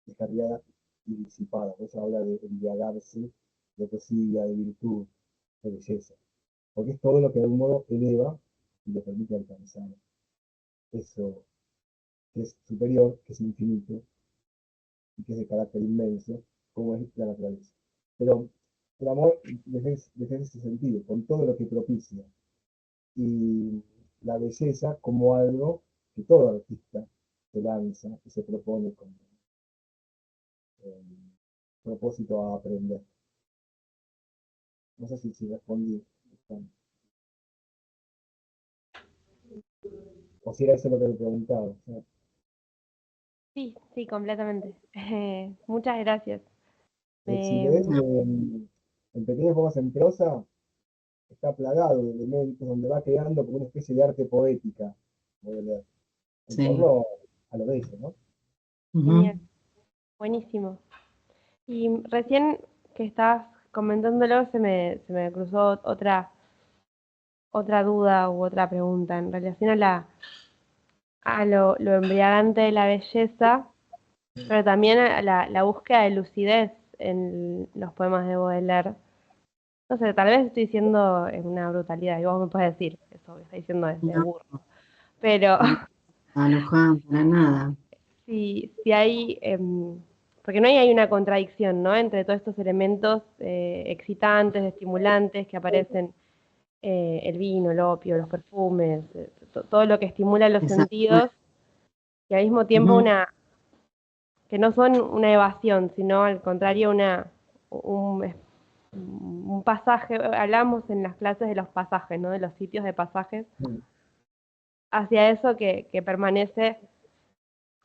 descarriada y disipada. Por eso habla de embriagarse de poesía, de virtud, de belleza. Porque es todo lo que de algún modo eleva y le permite alcanzar eso que es superior, que es infinito y que es de carácter inmenso, como es la naturaleza. Pero el amor, desde ese sentido, con todo lo que propicia, y la belleza como algo que todo artista se lanza y se propone como eh, propósito a aprender. No sé si respondí, o si era eso lo que me preguntaba. O sea, Sí, sí, completamente. Muchas gracias. si lees Me- en pequeños poemas en prosa, está plagado de elementos donde va creando como una especie de arte poética, en Sí. torno a lo bello, ¿no? Genial, Ujú. buenísimo. Y recién que estabas comentándolo, se me cruzó otra duda u otra pregunta en relación a lo embriagante de la belleza, pero también a la búsqueda de lucidez en los poemas de Baudelaire. No sé, tal vez estoy diciendo una brutalidad y vos me puedes decir eso que está diciendo desde No, burro. Pero para Luján, para nada. si hay, porque no hay una contradicción, ¿no? Entre todos estos elementos excitantes, estimulantes que aparecen, el vino, el opio, los perfumes, todo lo que estimula los Exacto. sentidos, y al mismo tiempo Ujú. que no son una evasión, sino al contrario un, un pasaje, hablamos en las clases de los pasajes, ¿no? De los sitios de pasajes, Mm. hacia eso que permanece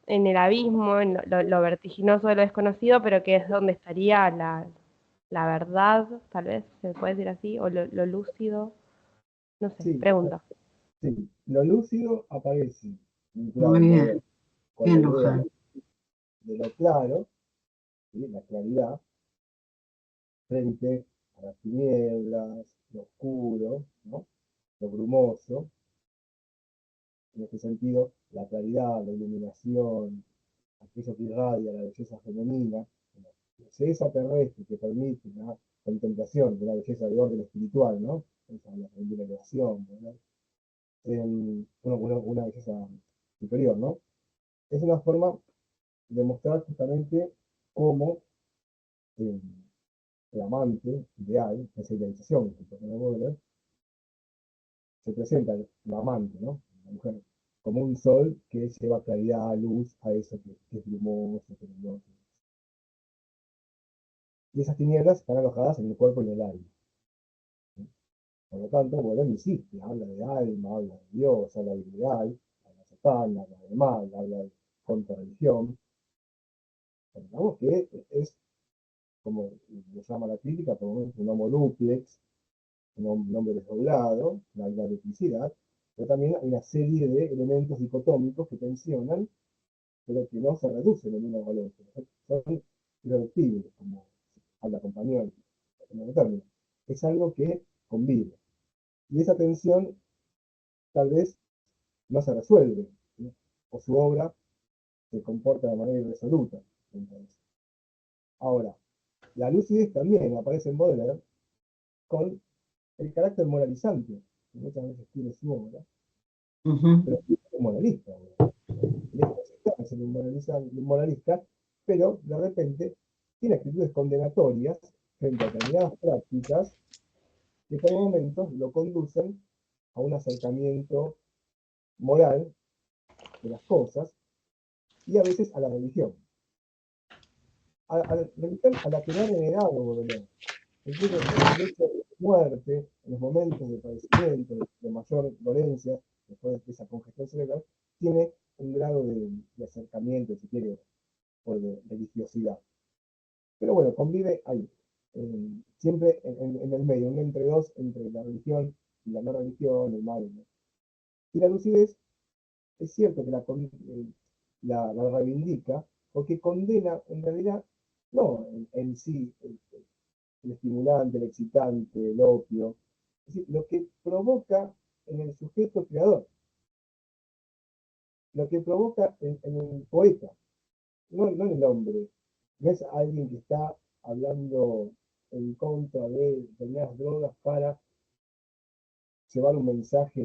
en el abismo, en lo vertiginoso de lo desconocido, pero que es donde estaría la verdad, tal vez se puede decir así, o lo lúcido, no sé, Sí, pregunto. sí. Lo lúcido aparece vinculado Muy en bien, Baudelaire con la bien, idea Luján. de lo claro, ¿sí? La claridad, frente a las tinieblas, lo oscuro, ¿no? Lo brumoso. En este sentido, la claridad, la iluminación, aquello que irradia la belleza femenina, la belleza terrestre que permite la contemplación de la belleza de orden espiritual, ¿no? Esa es la elevación, ¿no? Una belleza superior, ¿no? Es una forma de mostrar justamente cómo eh, el amante ideal, esa idealización que propone Baudelaire, se presenta la amante, ¿no? La mujer, como un sol que lleva claridad, luz a eso que es brumoso, que es luminoso. Y esas tinieblas están alojadas en el cuerpo y en el alma. Por lo tanto, Baudelaire insiste, habla de alma, habla de Dios, habla de ideal, habla de Satán, habla de mal, habla de contrarreligión. Digamos que es, como lo llama la crítica, por lo menos un homo duplex, un hombre desdoblado, una duplicidad, pero también hay una serie de elementos dicotómicos que tensionan, pero que no se reducen en una valencia, son irreductibles, como habla compañero en el término. Es algo que convive. Y esa tensión tal vez no se resuelve, ¿sí? O su obra se comporta de manera irresoluta. Entonces. Ahora, la lucidez también aparece en Baudelaire con el carácter moralizante que muchas veces tiene su obra, Ujú. pero es un moralista. Es un moralista, pero de repente tiene actitudes condenatorias frente a determinadas prácticas que por momentos lo conducen a un acercamiento moral de las cosas y a veces a la religión. A la religión a la que no ha renegado Baudelaire. Incluso en el hecho de muerte, en los momentos de padecimiento, de mayor dolencia, después de esa congestión cerebral, tiene un grado de acercamiento, si quiere, o de religiosidad. Pero bueno, convive ahí, siempre en el medio, un entre dos entre la religión y la no religión, el mal. ¿No? Y la lucidez es cierto que la reivindica, porque condena en realidad, no en sí el estimulante, el excitante, el opio, es decir, lo que provoca en el sujeto creador, lo que provoca en el poeta, no en el hombre, no es alguien que está hablando en contra de determinadas drogas para llevar un mensaje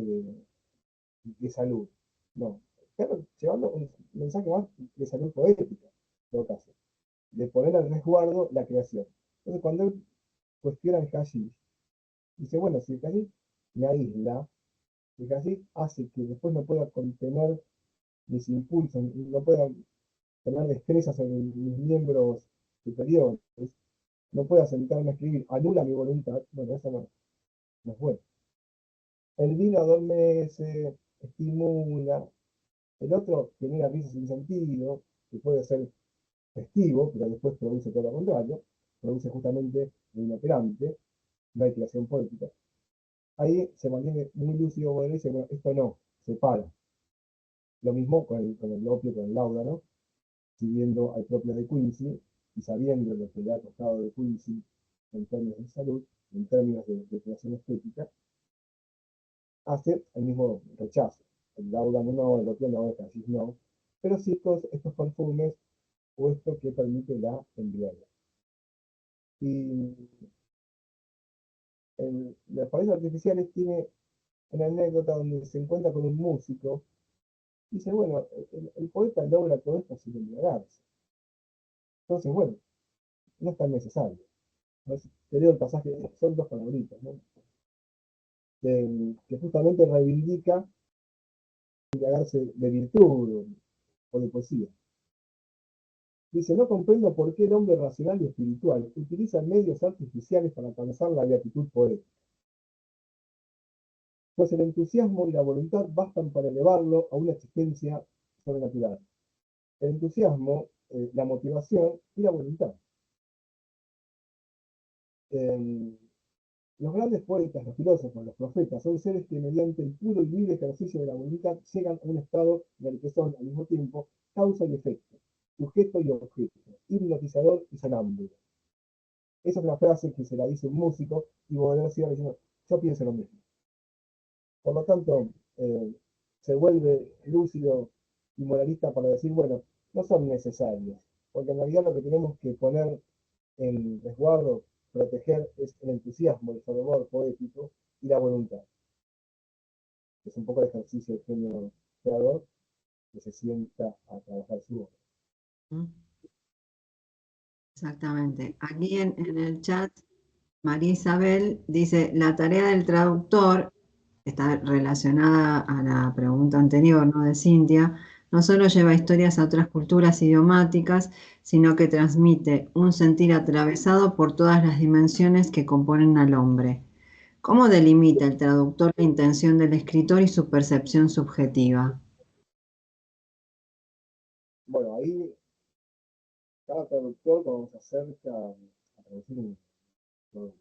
de salud. No, claro, llevando un mensaje más de salud poética, en todo caso, de poner al resguardo la creación. Entonces, cuando él cuestiona el hashish, dice, bueno, si el hashish me aísla, el hashish hace que después no pueda contener mis impulsos, no pueda tener destrezas en mis miembros superiores, no pueda sentarme a escribir, anula mi voluntad, bueno, eso no es bueno. El vino adormece, estimula, el otro genera risas sin sentido, que puede ser festivo, pero después produce todo lo contrario, produce justamente lo inoperante, no hay creación poética. Ahí se mantiene muy lúcido Baudelaire y dice, bueno, esto no, se para. Lo mismo con el opio, con el láudano, siguiendo al propio de Quincy y sabiendo lo que le ha costado de Quincy en términos de salud, en términos de creación estética, hace el mismo rechazo. El láudano no, el opio no, el hashish no, pero sí estos perfumes o esto que permite la embriaguez. Y en los paraísos artificiales tiene una anécdota donde se encuentra con un músico. Dice, bueno, el poeta logra todo esto sin embriagarse. Entonces, bueno, no es tan necesario. Entonces, te leo el pasaje, son dos palabritas, ¿no? Que justamente reivindica embriagarse de virtud o de poesía. Dice, no comprendo por qué el hombre racional y espiritual utiliza medios artificiales para alcanzar la beatitud poética, pues el entusiasmo y la voluntad bastan para elevarlo a una existencia sobrenatural. El entusiasmo, la motivación y la voluntad. Los grandes poetas, los filósofos, los profetas, son seres que mediante el puro y libre ejercicio de la voluntad llegan a un estado en el que son al mismo tiempo causa y efecto, sujeto y objeto, hipnotizador y sonámbulo. Esa es una frase que se la dice un músico y Baudelaire sigue diciendo, yo pienso lo mismo. Por lo tanto, se vuelve lúcido y moralista para decir, bueno, no son necesarios, porque en realidad lo que tenemos que poner en resguardo, proteger, es el entusiasmo, el fervor poético y la voluntad. Es un poco el ejercicio del genio creador que se sienta a trabajar su obra. Exactamente. Aquí en el chat, María Isabel dice, la tarea del traductor está relacionada a la pregunta anterior, ¿no? De Cintia, no solo lleva historias a otras culturas idiomáticas, sino que transmite un sentir atravesado por todas las dimensiones que componen al hombre. ¿Cómo delimita el traductor la intención del escritor y su percepción subjetiva? Bueno, ahí cada traductor, cuando se acerca a traducir un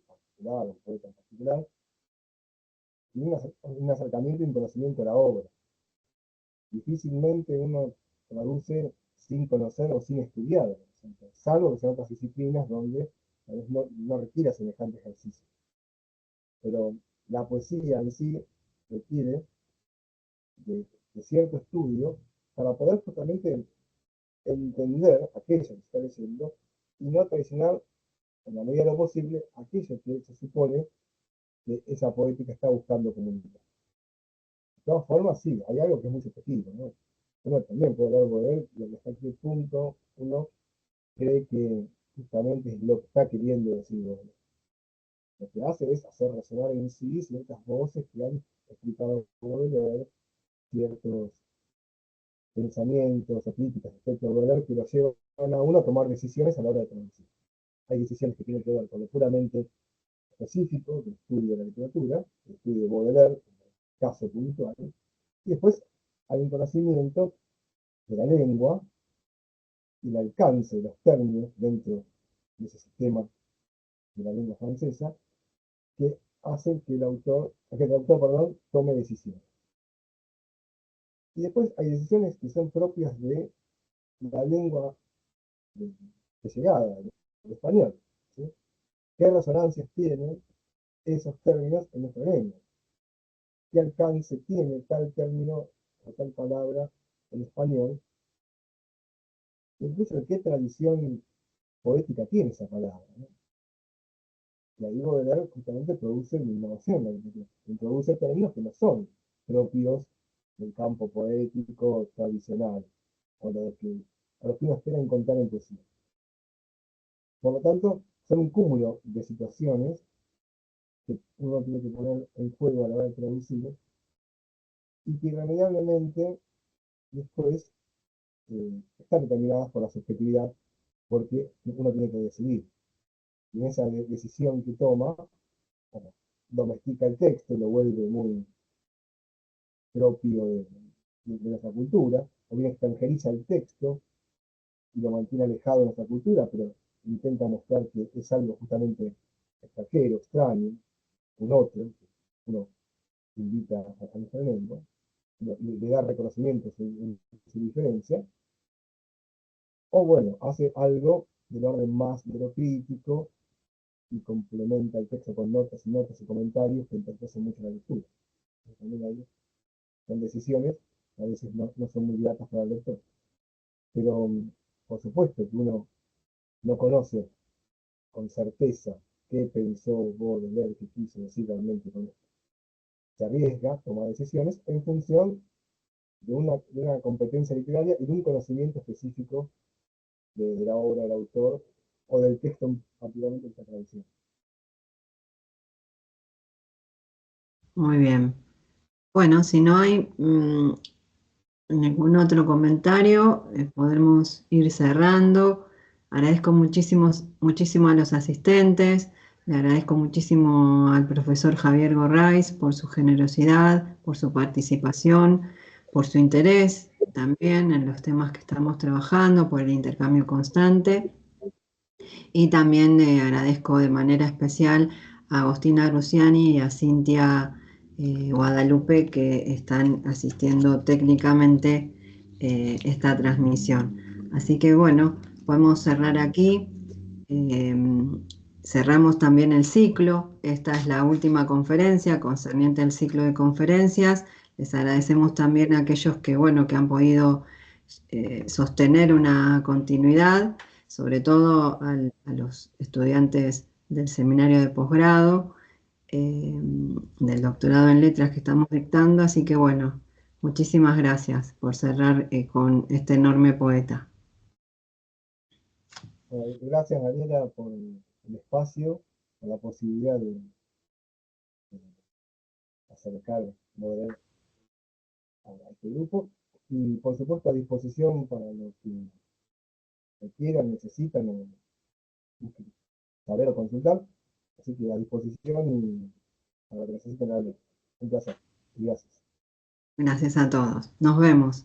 particular, un poeta en particular, tiene un acercamiento y un conocimiento de la obra. Difícilmente uno traduce sin conocer o sin estudiar, salvo que sean otras disciplinas donde no requiere semejante ejercicio. Pero la poesía en sí requiere de cierto estudio para poder justamente entender aquello que está leyendo y no traicionar en la medida de lo posible aquello que se supone que esa poética está buscando comunicar. De todas formas, sí, hay algo que es muy subjetivo, ¿no? Uno también puede hablar de él, lo que está aquí el punto, uno cree que justamente es lo que está queriendo decir. Lo que hace es hacer resonar en sí ciertas voces que han explicado Baudelaire, ciertos pensamientos o críticas respecto a Baudelaire que lo llevan a uno a tomar decisiones a la hora de traducir. Hay decisiones que tienen que ver con lo puramente específico del estudio de la literatura, el estudio de Baudelaire, caso puntual, y después hay un conocimiento de la lengua y el alcance de los términos dentro de ese sistema de la lengua francesa que hacen que el autor, perdón, tome decisiones. Y después hay decisiones que son propias de la lengua de llegada, del español. ¿Sí? ¿Qué resonancias tienen esos términos en nuestra lengua? ¿Qué alcance tiene tal término o tal palabra en español? Incluso qué tradición poética tiene esa palabra, ¿no? Y ahí Baudelaire justamente produce una innovación, introduce términos que no son propios del campo poético tradicional, o a los que uno espera encontrar en poesía. Por lo tanto, son un cúmulo de situaciones que uno tiene que poner en juego a la hora de traducir y que irremediablemente después están determinadas por la subjetividad porque uno tiene que decidir. Y en esa decisión que toma, bueno, domestica el texto, lo vuelve muy propio de nuestra cultura, o bien extranjeriza el texto y lo mantiene alejado de nuestra cultura, pero intenta mostrar que es algo justamente extranjero, extraño, un otro, que uno invita a nuestra lengua, le da reconocimiento en su diferencia, o bueno, hace algo del orden más de lo crítico y complementa el texto con notas y comentarios que entorpecen mucho la lectura. También hay, son decisiones que a veces no son muy gratas para el lector. Pero por supuesto que uno no conoce con certeza qué pensó Baudelaire, qué quiso decir realmente con esto. Se arriesga a tomar decisiones en función de una competencia literaria y de un conocimiento específico de la obra del autor o del texto particularmente de esta traducción. Muy bien. Bueno, si no hay ningún otro comentario, podemos ir cerrando. Agradezco muchísimo a los asistentes, le agradezco muchísimo al profesor Javier Gorraiz por su generosidad, por su participación, por su interés también en los temas que estamos trabajando, por el intercambio constante. Y también agradezco de manera especial a Agostina Gruciani y a Cintia Guadalupe, que están asistiendo técnicamente esta transmisión. Así que bueno, podemos cerrar aquí. Cerramos también el ciclo. Esta es la última conferencia concerniente al ciclo de conferencias. Les agradecemos también a aquellos que, bueno, que han podido sostener una continuidad, sobre todo a los estudiantes del seminario de posgrado, del doctorado en letras que estamos dictando. Así que bueno, muchísimas gracias por cerrar con este enorme poeta. Gracias, Daniela, por el espacio, por la posibilidad de acercar Baudelaire a este grupo y, por supuesto, a disposición para los que quieran, necesitan o saber o consultar. Así que a disposición y para lo que necesiten hablar. Un placer. Y gracias. Gracias a todos. Nos vemos.